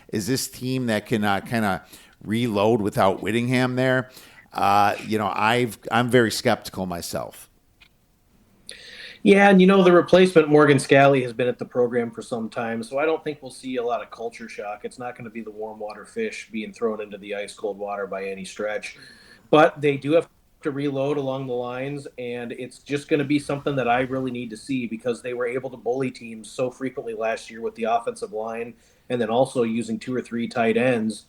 Is this team that can kind of reload without Whittingham there? I'm very skeptical myself. Yeah, and the replacement Morgan Scalley has been at the program for some time, so I don't think we'll see a lot of culture shock. It's not going to be the warm water fish being thrown into the ice cold water by any stretch. But they do have to reload along the lines, and it's just going to be something that I really need to see, because they were able to bully teams so frequently last year with the offensive line, and then also using 2 or 3 tight ends.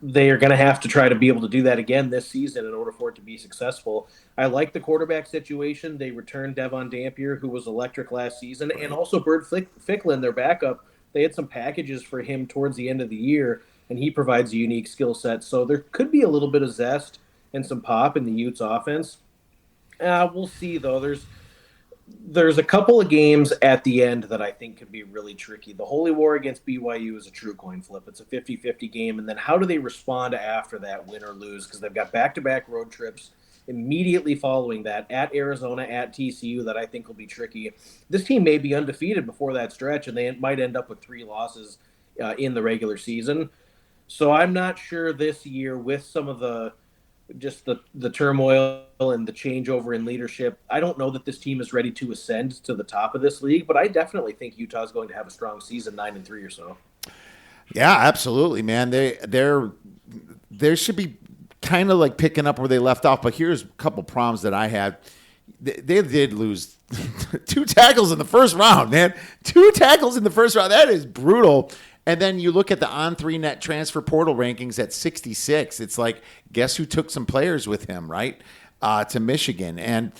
They are going to have to try to be able to do that again this season in order for it to be successful. I like the quarterback situation. They returned Devon Dampier, who was electric last season, and also Bird Ficklin, their backup. They had some packages for him towards the end of the year, and he provides a unique skill set. So there could be a little bit of zest and some pop in the Utes offense. We'll see, though. There's a couple of games at the end that I think could be really tricky. The Holy War against BYU is a true coin flip. It's a 50-50 game. And then how do they respond after that, win or lose? Because they've got back-to-back road trips immediately following that, at Arizona, at TCU, that I think will be tricky. This team may be undefeated before that stretch, and they might end up with 3 losses in the regular season. So I'm not sure this year, with some of the turmoil and the changeover in leadership, I don't know that this team is ready to ascend to the top of this league, but I definitely think Utah is going to have a strong season, 9-3 or so. Yeah, absolutely, man. They should be kind of like picking up where they left off, but here's a couple problems that I had. They did lose 2 tackles in the first round, man. 2 tackles in the first round. That is brutal. And then you look at the on-3 net transfer portal rankings at 66. It's like, guess who took some players with him, right, to Michigan? And,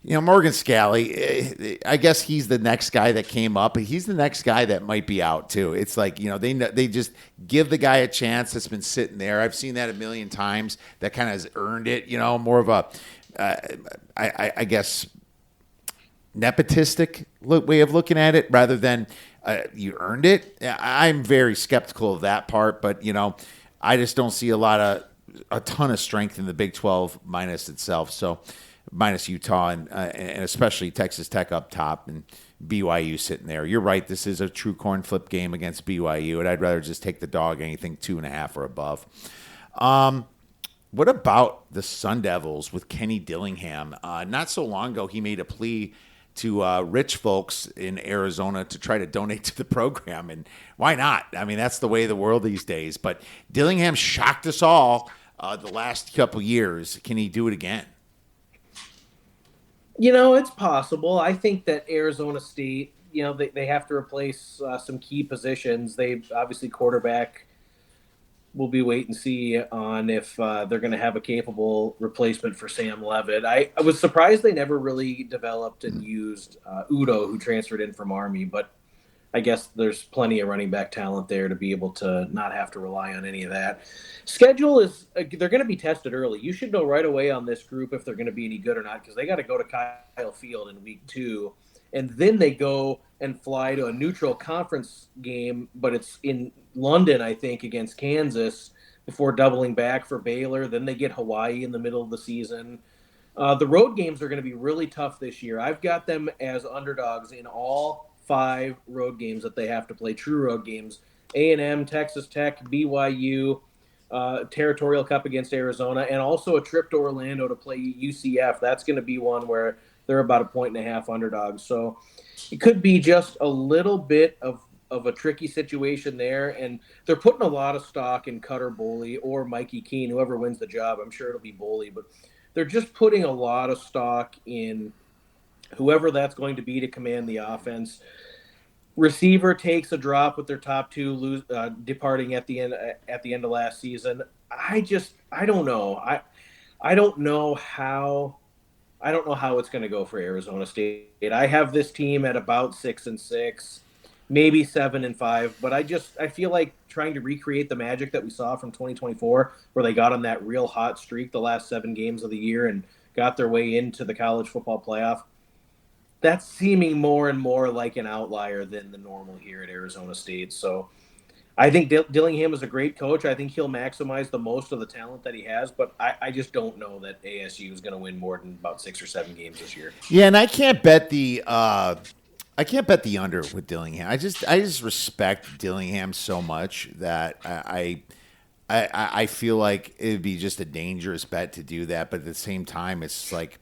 Morgan Scalley, I guess he's the next guy that came up. He's the next guy that might be out, too. It's like, they just give the guy a chance that's been sitting there. I've seen that a million times. That kind of has earned it, more of a, I guess, nepotistic way of looking at it rather than you earned it. I'm very skeptical of that part, but I just don't see a ton of strength in the Big 12 minus itself. So minus Utah and especially Texas Tech up top and BYU sitting there. You're right. This is a true coin flip game against BYU, and I'd rather just take the dog anything 2.5 or above. What about the Sun Devils with Kenny Dillingham? Not so long ago, he made a plea to rich folks in Arizona to try to donate to the program. And why not? I mean, that's the way of the world these days. But Dillingham shocked us all the last couple years. Can he do it again? It's possible. I think that Arizona State, they have to replace some key positions. They obviously, quarterback, we'll be wait and see on if they're going to have a capable replacement for Sam Levitt. I was surprised they never really developed and used Udo, who transferred in from Army, but I guess there's plenty of running back talent there to be able to not have to rely on any of that. Schedule is they're going to be tested early. You should know right away on this group if they're going to be any good or not, because they got to go to Kyle Field in week 2, and then they go and fly to a neutral conference game, but it's in London, I think, against Kansas before doubling back for Baylor. Then they get Hawaii in the middle of the season. The road games are going to be really tough this year. I've got them as underdogs in all 5 road games that they have to play, true road games. A&M, Texas Tech, BYU, Territorial Cup against Arizona, and also a trip to Orlando to play UCF. That's going to be one where they're about a 1.5 underdogs. So it could be just a little bit of a tricky situation there. And they're putting a lot of stock in Cutter Boley or Mikey Keene, whoever wins the job. I'm sure it'll be Boley, but they're just putting a lot of stock in whoever that's going to be to command the offense. Receiver takes a drop with their top 2 departing at the end of last season. I don't know. I don't know how it's going to go for Arizona State. I have this team at about 6-6, maybe 7-5, but I feel like trying to recreate the magic that we saw from 2024, where they got on that real hot streak the last 7 games of the year and got their way into the college football playoff. That's seeming more and more like an outlier than the normal here at Arizona State. So I think Dillingham is a great coach. I think he'll maximize the most of the talent that he has, but I just don't know that ASU is going to win more than about 6 or 7 games this year. Yeah, and I can't bet the under with Dillingham. I just respect Dillingham so much that I feel like it'd be just a dangerous bet to do that. But at the same time, it's like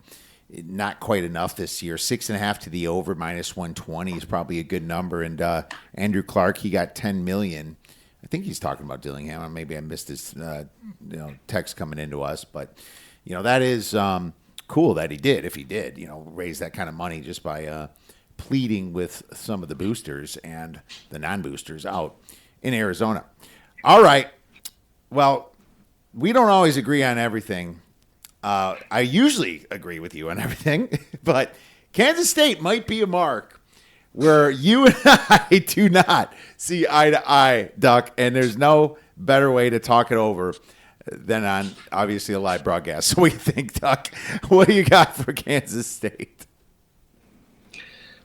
not quite enough this year. 6.5 to the over, -120 is probably a good number. And Andrew Clark, he got $10 million. I think he's talking about Dillingham, or maybe I missed his text coming into us. But that is cool that he did. If he did, raise that kind of money just by pleading with some of the boosters and the non-boosters out in Arizona. All right. Well, we don't always agree on everything. I usually agree with you on everything, but Kansas State might be a mark where you and I do not see eye to eye, Duck, and there's no better way to talk it over than on, obviously, a live broadcast. So what do you think, Duck? What do you got for Kansas State?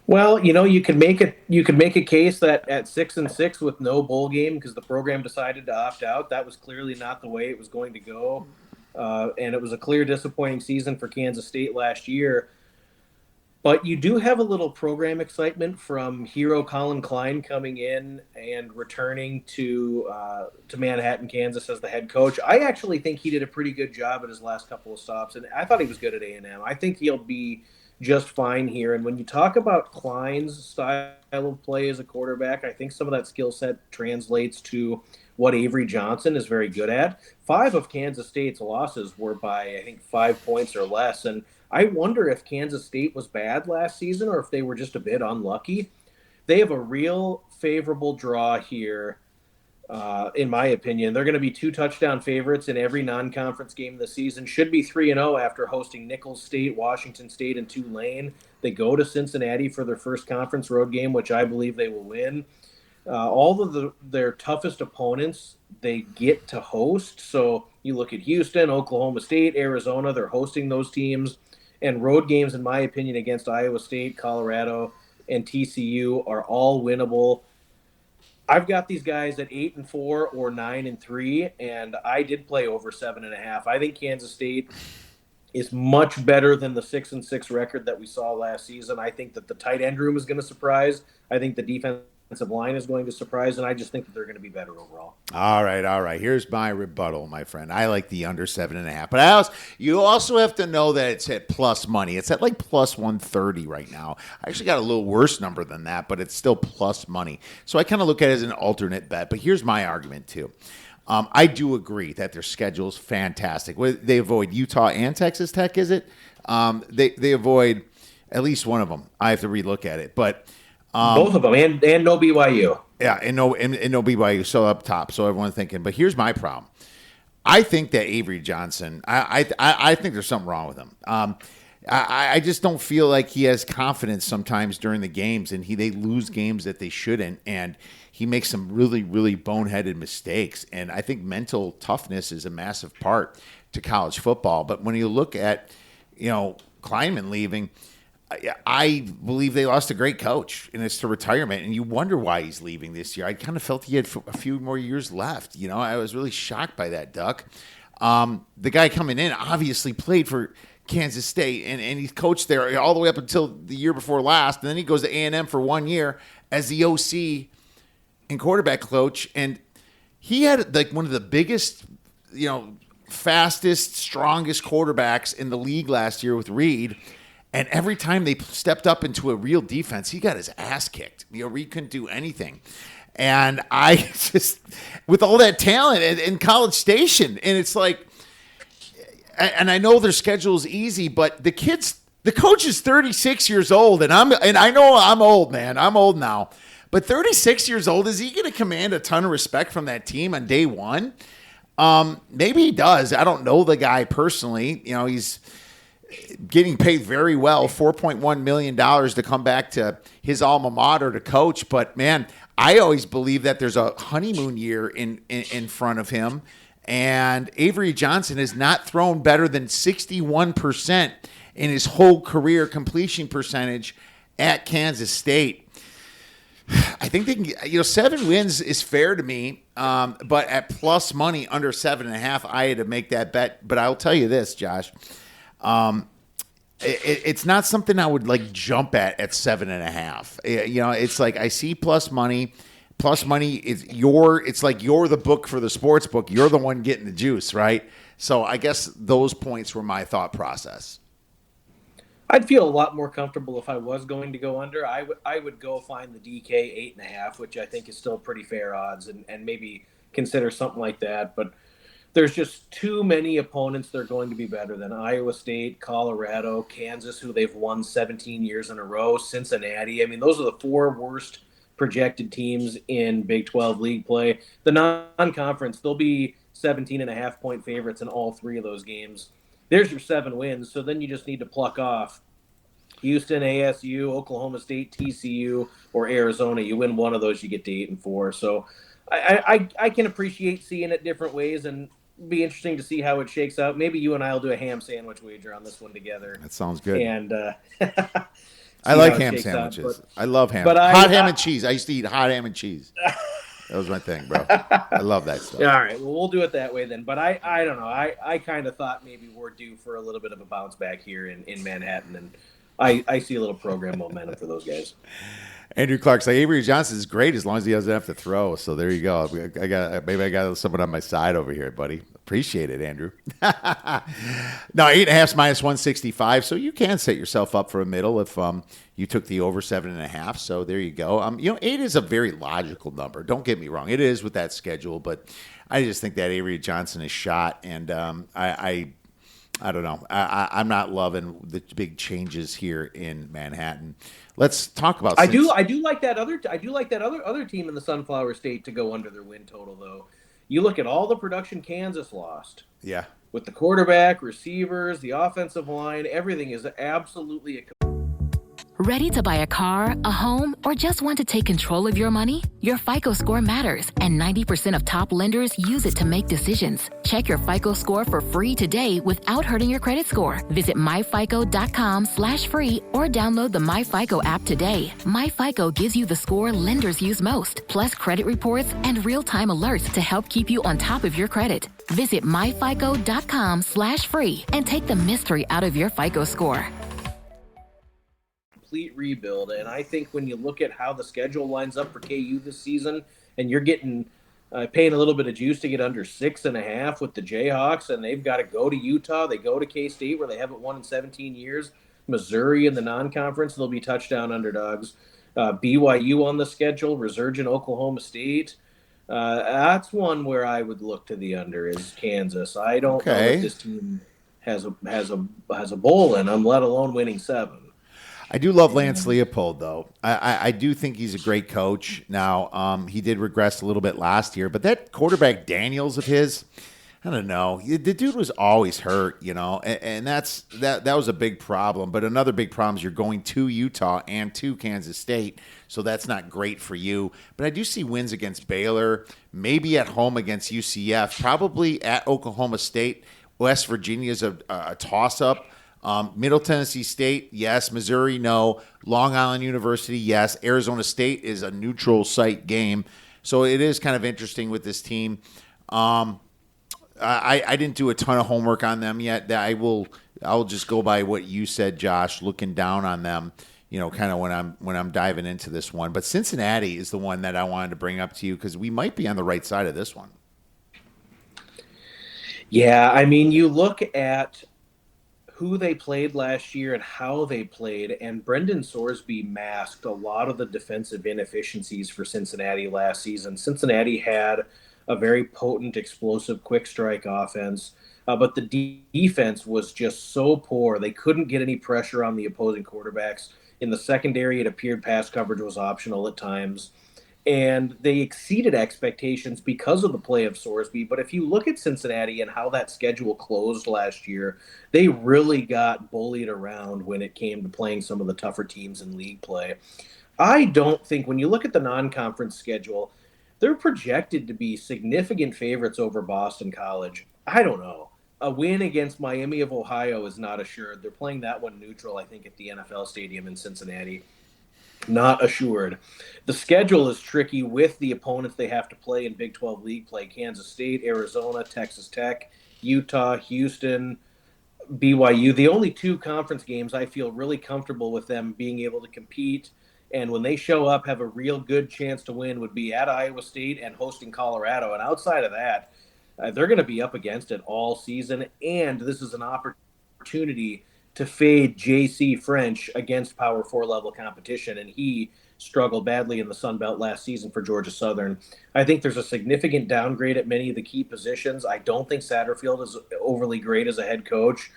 Well, you could make a case that at 6-6 with no bowl game, because the program decided to opt out, that was clearly not the way it was going to go. And it was a clear disappointing season for Kansas State last year. But you do have a little program excitement from hero Colin Klein coming in and returning to Manhattan, Kansas as the head coach. I actually think he did a pretty good job at his last couple of stops, and I thought he was good at A&M. I think he'll be just fine here. And when you talk about Klein's style of play as a quarterback, I think some of that skill set translates to what Avery Johnson is very good at. 5 of Kansas State's losses were by, I think, 5 points or less. And I wonder if Kansas State was bad last season or if they were just a bit unlucky. They have a real favorable draw here, in my opinion. They're going to be 2 touchdown favorites in every non-conference game of the season. Should be 3-0 after hosting Nicholls State, Washington State, and Tulane. They go to Cincinnati for their first conference road game, which I believe they will win. All of their toughest opponents they get to host. So you look at Houston, Oklahoma State, Arizona, they're hosting those teams. And road games, in my opinion, against Iowa State, Colorado, and TCU are all winnable. I've got these guys at 8-4 or 9-3, and I did play over 7.5. I think Kansas State is much better than the 6-6 record that we saw last season. I think that the tight end room is going to surprise. I think the defensive line is going to surprise, and I just think that they're going to be better overall. All right. Here's my rebuttal, my friend. I like the under 7.5, but you also have to know that it's at plus money. It's at like plus 130 right now. I actually got a little worse number than that, but it's still plus money. So I kind of look at it as an alternate bet. But here's my argument too. I do agree that their schedule is fantastic. They avoid Utah and Texas Tech, is it? They avoid at least one of them. I have to relook at it, but. Both of them, and no BYU. Yeah, and no BYU, so up top. So everyone's thinking, but here's my problem. I think that Avery Johnson, I think there's something wrong with him. I just don't feel like he has confidence sometimes during the games, and they lose games that they shouldn't, and he makes some really, really boneheaded mistakes. And I think mental toughness is a massive part to college football. But when you look at, Kleinman leaving, I believe they lost a great coach, and it's to retirement, and you wonder why he's leaving this year. I kind of felt he had a few more years left. I was really shocked by that, Duck. The guy coming in obviously played for Kansas State, and he's coached there all the way up until the year before last, and then he goes to A&M for 1 year as the OC and quarterback coach, and he had like one of the biggest, fastest, strongest quarterbacks in the league last year with Reed. And every time they stepped up into a real defense, he got his ass kicked. Reed couldn't do anything. And I just, with all that talent in College Station, and it's like, and I know their schedule is easy, but the coach is 36 years old, and I know I'm old, man. I'm old now. But 36 years old, is he going to command a ton of respect from that team on day one? Maybe he does. I don't know the guy personally. He's getting paid very well, $4.1 million to come back to his alma mater to coach. But, man, I always believe that there's a honeymoon year in front of him. And Avery Johnson has not thrown better than 61% in his whole career completion percentage at Kansas State. I think they can, 7 wins is fair to me, but at plus money under 7.5, I had to make that bet. But I'll tell you this, Josh. It's not something I would like jump at 7.5. It's like I see plus money. Plus money is it's like you're the book for the sports book. You're the one getting the juice, right? So I guess those points were my thought process. I'd feel a lot more comfortable if I was going to go under. I would go find the DK 8.5, which I think is still pretty fair odds, and maybe consider something like that. But there's just too many opponents that are going to be better than Iowa State, Colorado, Kansas, who they've won 17 years in a row, Cincinnati. I mean, those are the 4 worst projected teams in Big 12 league play. The non-conference, they'll be 17.5-point favorites in all 3 of those games. There's your 7 wins. So then you just need to pluck off Houston, ASU, Oklahoma State, TCU, or Arizona. You win one of those, you get to 8-4. So I can appreciate seeing it different ways, and be interesting to see how it shakes out. Maybe you and I will do a ham sandwich wager on this one together. That sounds good. And I like ham sandwiches. I love ham. Hot ham and cheese. I used to eat hot ham and cheese. That was my thing, bro. I love that stuff. All right. Well, we'll do it that way then. But I don't know. I kind of thought maybe we're due for a little bit of a bounce back here in Manhattan. And I see a little program momentum for those guys. Andrew Clark's like, Avery Johnson is great as long as he doesn't have to throw. So there you go. Maybe I got someone on my side over here, buddy. Appreciate it, Andrew. No, 8.5 minus 165. So you can set yourself up for a middle if you took the over 7.5. So there you go. 8 is a very logical number. Don't get me wrong. It is with that schedule, but I just think that Avery Johnson is shot, and I don't know. I'm not loving the big changes here in Manhattan. Let's talk about. I do like that other team in the Sunflower State to go under their win total though. You look at all the production Kansas lost. Yeah. With the quarterback, receivers, the offensive line, everything is absolutely Ready to buy a car, a home, or just want to take control of your money? Your FICO score matters, and 90% of top lenders use it to make decisions. Check your FICO score for free today without hurting your credit score. Visit myfico.com/free or download the MyFICO app today. MyFICO gives you the score lenders use most, plus credit reports and real-time alerts to help keep you on top of your credit. Visit myfico.com/free and take the mystery out of your FICO score. Complete rebuild, and I think when you look at how the schedule lines up for KU this season, and you're getting paying a little bit of juice to get under 6.5 with the Jayhawks, and they've got to go to Utah, they go to K-State where they haven't won in 17 years, Missouri in the non-conference, they'll be touchdown underdogs, BYU on the schedule, resurgent Oklahoma State. That's one where I would look to the under is Kansas. I don't know if this team has a bowl in them, let alone winning 7. I do love Lance Leopold, though. I do think he's a great coach. Now, he did regress a little bit last year, but that quarterback Daniels of his, I don't know. The dude was always hurt, and that was a big problem. But another big problem is you're going to Utah and to Kansas State, so that's not great for you. But I do see wins against Baylor, maybe at home against UCF, probably at Oklahoma State. West Virginia is a toss-up. Middle Tennessee State, yes. Missouri, no. Long Island University, yes. Arizona State is a neutral site game. So it is kind of interesting with this team. I didn't do a ton of homework on them yet. I'll just go by what you said, Josh, looking down on them, kind of when I'm diving into this one. But Cincinnati is the one that I wanted to bring up to you because we might be on the right side of this one. Yeah, I mean, you look at who they played last year and how they played, and Brendan Sorsby masked a lot of the defensive inefficiencies for Cincinnati last season. Cincinnati had a very potent, explosive, quick strike offense, but the defense was just so poor. They couldn't get any pressure on the opposing quarterbacks. In the secondary, it appeared pass coverage was optional at times. And they exceeded expectations because of the play of Sorsby. But if you look at Cincinnati and how that schedule closed last year, they really got bullied around when it came to playing some of the tougher teams in league play. I don't think, when you look at the non-conference schedule, they're projected to be significant favorites over Boston College. I don't know. A win against Miami of Ohio is not assured. They're playing that one neutral, I think, at the NFL Stadium in Cincinnati. Not assured. The schedule is tricky with the opponents they have to play in Big 12 league play. Kansas State, Arizona, Texas Tech, Utah, Houston, BYU. The only two conference games I feel really comfortable with them being able to compete and when they show up have a real good chance to win would be at Iowa State and hosting Colorado. And outside of that, they're going to be up against it all season. And this is an opportunity to fade J.C. French against Power 4 level competition, and he struggled badly in the Sun Belt last season for Georgia Southern. I think there's a significant downgrade at many of the key positions. I don't think Satterfield is overly great as a head coach,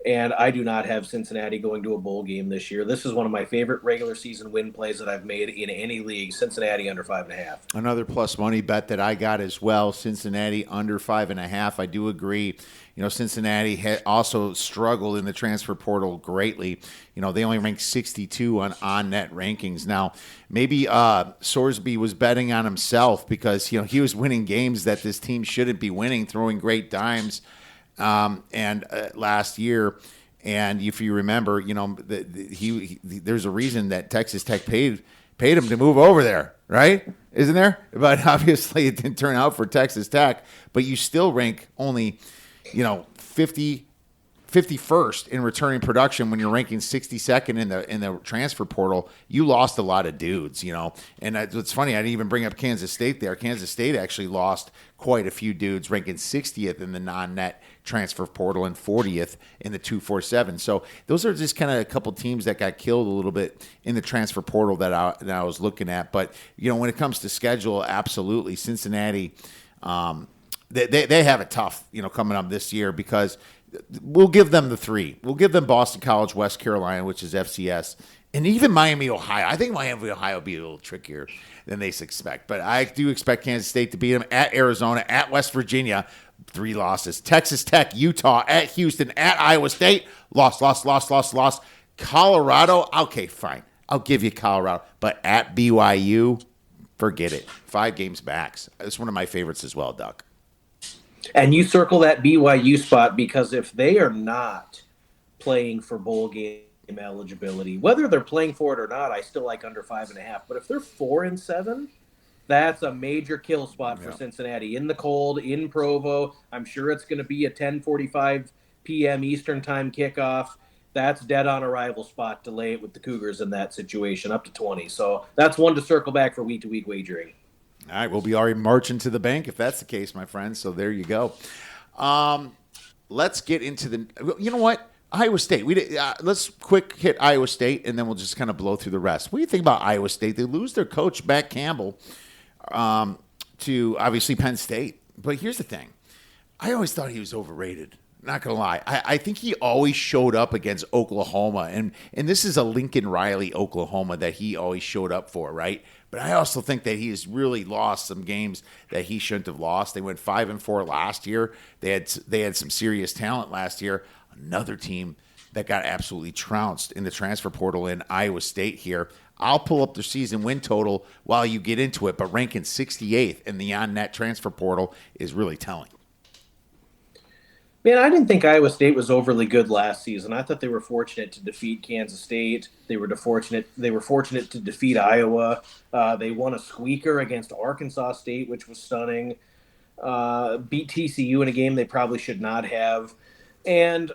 and I do not have Cincinnati going to a bowl game this year. This is one of my favorite regular season win plays that I've made in any league, Cincinnati under 5.5. Another plus money bet that I got as well, Cincinnati under 5.5. I do agree. Cincinnati had also struggled in the transfer portal greatly. They only ranked 62 on net rankings. Now, maybe Sorsby was betting on himself because, he was winning games that this team shouldn't be winning, throwing great dimes. And last year, and if you remember, there's a reason that Texas Tech paid him to move over there, right? Isn't there? But obviously it didn't turn out for Texas Tech, but you still rank only, 51st in returning production when you're ranking 62nd in the transfer portal. You lost a lot of dudes, And it's funny, I didn't even bring up Kansas State there. Kansas State actually lost quite a few dudes, ranking 60th in the non-net transfer portal and 40th in the 247. So those are just kind of a couple teams that got killed a little bit in the transfer portal that I was looking at. But, when it comes to schedule, absolutely. Cincinnati, they have it tough, coming up this year because we'll give them the three. We'll give them Boston College, West Carolina, which is FCS, and even Miami, Ohio. I think Miami, Ohio will be a little trickier than they expect. But I do expect Kansas State to beat them at Arizona, at West Virginia, 3 losses. Texas Tech, Utah, at Houston, at Iowa State, loss. Colorado, okay, fine. I'll give you Colorado. But at BYU, forget it. 5 games max. It's one of my favorites as well, Duck. And you circle that BYU spot because if they are not playing for bowl game eligibility, whether they're playing for it or not, I still like under 5.5. But if they're 4-7, that's a major kill spot for Cincinnati in the cold in Provo. I'm sure it's going to be a 10:45 p.m. Eastern time kickoff. That's dead on arrival spot to lay it with the Cougars in that situation, up to 20. So that's one to circle back for week-to-week wagering. All right, we'll be already marching to the bank if that's the case, my friends. So there you go. Let's get into the. You know what? Iowa State. Let's quick hit Iowa State, and then we'll just kind of blow through the rest. What do you think about Iowa State? They lose their coach, Matt Campbell, to obviously Penn State. But here's the thing. I always thought he was overrated. Not going to lie. I think he always showed up against Oklahoma. And this is a Lincoln Riley Oklahoma that he always showed up for, right? But I also think that he has really lost some games that he shouldn't have lost. They went 5-4 last year. They had some serious talent last year. Another team that got absolutely trounced in the transfer portal in Iowa State here. I'll pull up their season win total while you get into it, but ranking 68th in the on-net transfer portal is really telling. Man, I didn't think Iowa State was overly good last season. I thought they were fortunate to defeat Kansas State. They were fortunate to defeat Iowa. They won a squeaker against Arkansas State, which was stunning. Beat TCU in a game they probably should not have. And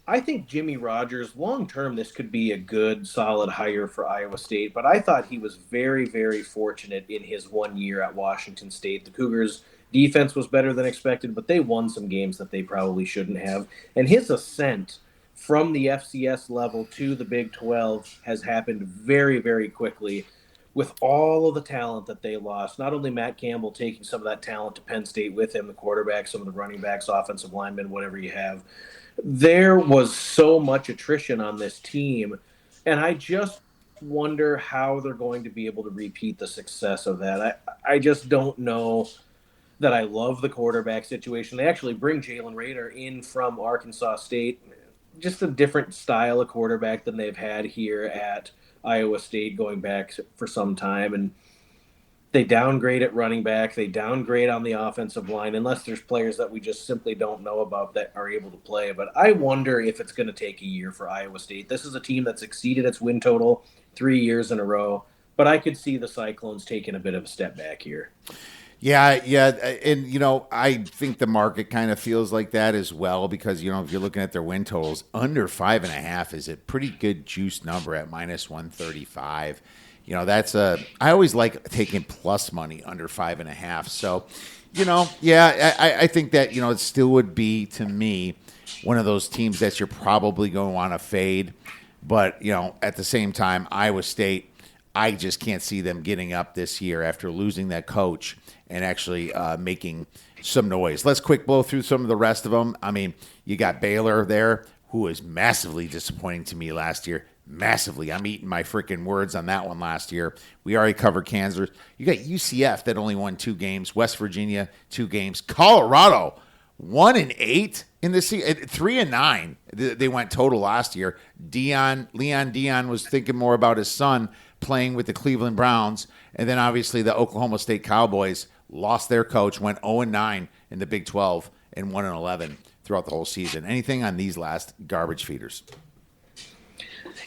I think Jimmy Rogers, long term, this could be a good, solid hire for Iowa State. But I thought he was very, very fortunate in his 1 year at Washington State. The Cougars' defense was better than expected, but they won some games that they probably shouldn't have. And his ascent from the FCS level to the Big 12 has happened very, very quickly with all of the talent that they lost. Not only Matt Campbell taking some of that talent to Penn State with him, the quarterback, some of the running backs, offensive linemen, whatever you have. There was so much attrition on this team, and I just wonder how they're going to be able to repeat the success of that. I just don't know that I love the quarterback situation. They actually bring Jalen Rader in from Arkansas State, just a different style of quarterback than they've had here at Iowa State going back for some time. And they downgrade at running back. They downgrade on the offensive line, unless there's players that we just simply don't know about that are able to play. But I wonder if it's going to take a year for Iowa State. This is a team that's exceeded its win total 3 years in a row, but I could see the Cyclones taking a bit of a step back here. Yeah, and I think the market kind of feels like that as well because if you're looking at their win totals, under 5.5 is a pretty good juice number at -135. I always like taking plus money under 5.5. So, I think that it still would be to me one of those teams that you're probably going to want to fade, but at the same time, Iowa State, I just can't see them getting up this year after losing that coach and actually making some noise. Let's quick blow through some of the rest of them. I mean, you got Baylor there, who was massively disappointing to me last year. Massively. I'm eating my freaking words on that one last year. We already covered Kansas. You got UCF that only won 2 games. West Virginia, 2 games. Colorado, 1-8 in the season. 3-9. They went total last year. Leon Dion was thinking more about his son playing with the Cleveland Browns. And then obviously the Oklahoma State Cowboys lost their coach, went 0-9 in the Big 12 and 1-11 throughout the whole season. Anything on these last garbage feeders?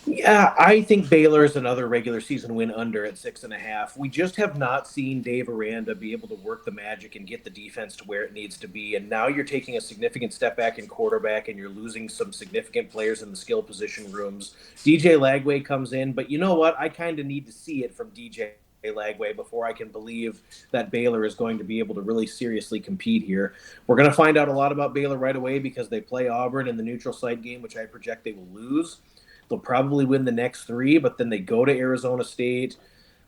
Yeah, I think Baylor is another regular season win under at 6.5. We just have not seen Dave Aranda be able to work the magic and get the defense to where it needs to be. And now you're taking a significant step back in quarterback and you're losing some significant players in the skill position rooms. DJ Lagway comes in, but you know what? I kind of need to see it from DJ Lagway before I can believe that Baylor is going to be able to really seriously compete here. We're going to find out a lot about Baylor right away because they play Auburn in the neutral site game, which I project they will lose. They'll probably win the next 3, but then they go to Arizona State.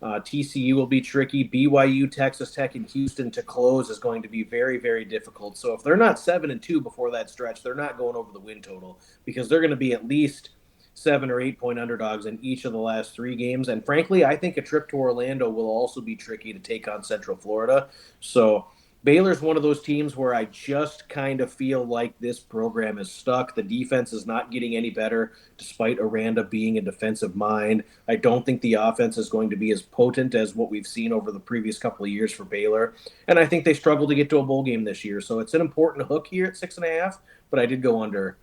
TCU will be tricky. BYU, Texas Tech, and Houston to close is going to be very, very difficult. So if they're not 7-2 before that stretch, they're not going over the win total because they're going to be at least 7 or 8 point underdogs in each of the last 3 games. And frankly, I think a trip to Orlando will also be tricky to take on Central Florida. So Baylor's one of those teams where I just kind of feel like this program is stuck. The defense is not getting any better despite Aranda being a defensive mind. I don't think the offense is going to be as potent as what we've seen over the previous couple of years for Baylor. And I think they struggled to get to a bowl game this year. So it's an important hook here at 6.5, but I did go under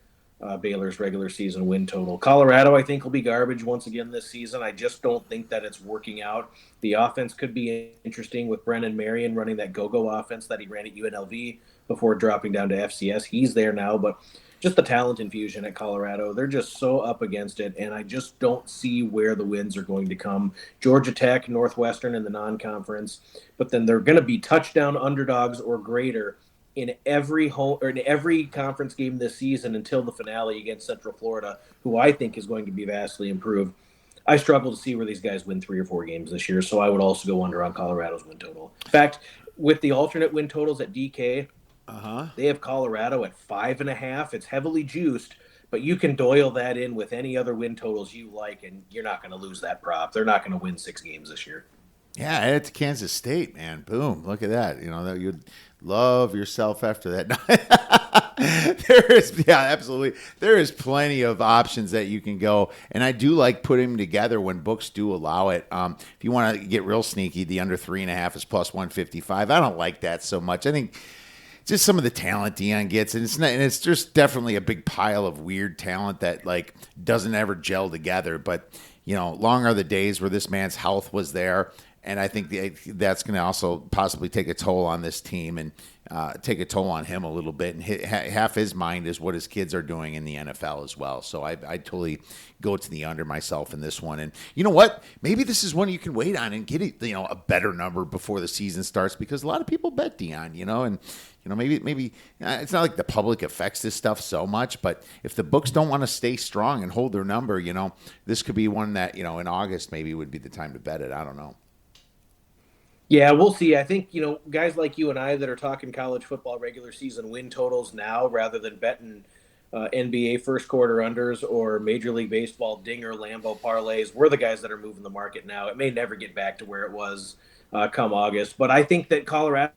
Baylor's regular season win total. Colorado, I think, will be garbage once again this season. I just don't think that it's working out. The offense could be interesting with Brennan Marion running that go-go offense that he ran at UNLV before dropping down to FCS. He's there now, but just the talent infusion at Colorado, they're just so up against it, and I just don't see where the wins are going to come. Georgia Tech, Northwestern in the non-conference, but then they're going to be touchdown underdogs or greater in every home or in every conference game this season until the finale against Central Florida, who I think is going to be vastly improved. I struggle to see where these guys win 3 or 4 games this year, so I would also go under on Colorado's win total. In fact, with the alternate win totals at DK, they have Colorado at 5.5. It's heavily juiced, but you can Doyle that in with any other win totals you like, and you're not going to lose that prop. They're not going to win 6 games this year. Yeah, it's Kansas State, man. Boom. Look at that. You'd love yourself after that. Absolutely. There is plenty of options that you can go. And I do like putting them together when books do allow it. If you want to get real sneaky, the under 3.5 is plus 155. I don't like that so much. I think just some of the talent Deion gets, and it's just definitely a big pile of weird talent that like doesn't ever gel together. But long are the days where this man's health was there, and I think that's going to also possibly take a toll on this team and take a toll on him a little bit. And half his mind is what his kids are doing in the NFL as well. So I totally go to the under myself in this one. And you know what? Maybe this is one you can wait on and get a better number before the season starts, because a lot of people bet Deion, and maybe it's not like the public affects this stuff so much, but if the books don't want to stay strong and hold their number, this could be one that, in August maybe would be the time to bet it. I don't know. Yeah, we'll see. I think, guys like you and I that are talking college football regular season win totals now rather than betting NBA first quarter unders or Major League Baseball Dinger Lambeau parlays, we're the guys that are moving the market now. It may never get back to where it was come August, but I think that Colorado,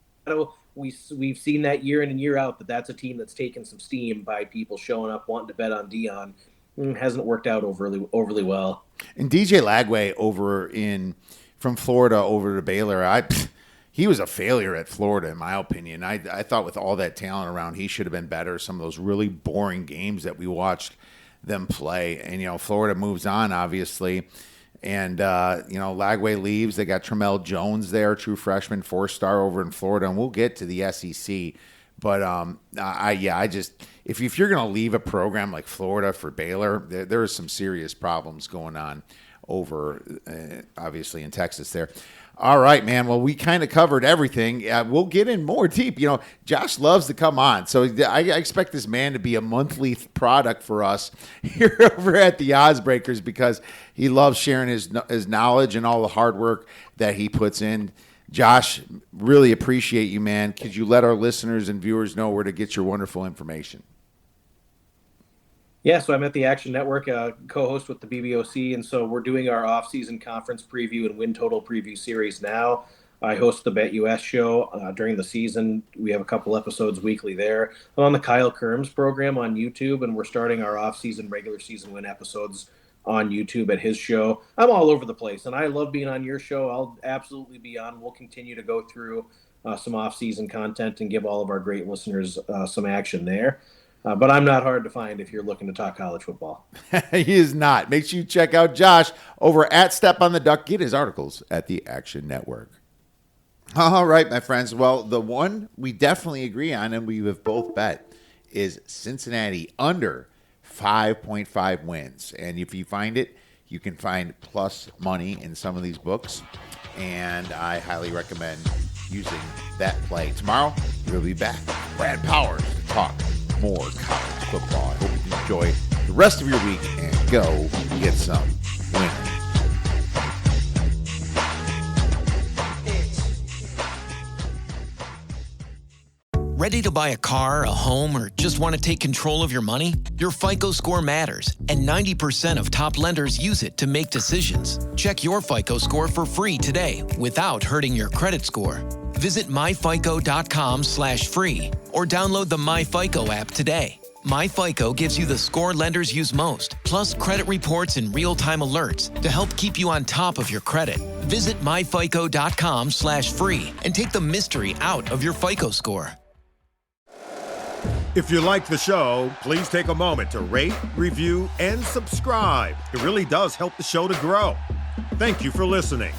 we've seen that year in and year out that's a team that's taken some steam by people showing up wanting to bet on Deion. Hasn't worked out overly well. And DJ Lagway from Florida over to Baylor, he was a failure at Florida, in my opinion. I thought with all that talent around, he should have been better. Some of those really boring games that we watched them play. And, Florida moves on, obviously. And, Lagway leaves. They got Tramel Jones there, true freshman, 4-star over in Florida. And we'll get to the SEC. But, if you're going to leave a program like Florida for Baylor, there are some serious problems going on over, obviously, in Texas there. All right, man. Well, we kind of covered everything. We'll get in more deep. Josh loves to come on. So I expect this man to be a monthly product for us here over at the OddsBreakers, because he loves sharing his knowledge and all the hard work that he puts in. Josh, really appreciate you, man. Could you let our listeners and viewers know where to get your wonderful information? Yeah, so I'm at the Action Network, co-host with the BBOC, and so we're doing our off-season conference preview and win total preview series now. I host the BetUS show during the season. We have a couple episodes weekly there. I'm on the Kyle Kerms program on YouTube, and we're starting our off-season, regular season win episodes on YouTube at his show. I'm all over the place, and I love being on your show. I'll absolutely be on. We'll continue to go through some off-season content and give all of our great listeners some action there. But I'm not hard to find if you're looking to talk college football. He is not. Make sure you check out Josh over at Step on the Duck. Get his articles at the Action Network. All right, my friends. Well, the one we definitely agree on, and we have both bet, is Cincinnati under 5.5 wins. And if you find it, you can find plus money in some of these books. And I highly recommend using that play. Tomorrow, we'll be back. Brad Powers to talk more college football. I hope you enjoy the rest of your week and go get some winners. Ready to buy a car, a home, or just want to take control of your money? Your FICO score matters, and 90% of top lenders use it to make decisions. Check your FICO score for free today without hurting your credit score. Visit myfico.com/free or download the MyFICO app today. MyFICO gives you the score lenders use most, plus credit reports and real-time alerts to help keep you on top of your credit. Visit myfico.com/free and take the mystery out of your FICO score. If you like the show, please take a moment to rate, review, and subscribe. It really does help the show to grow. Thank you for listening.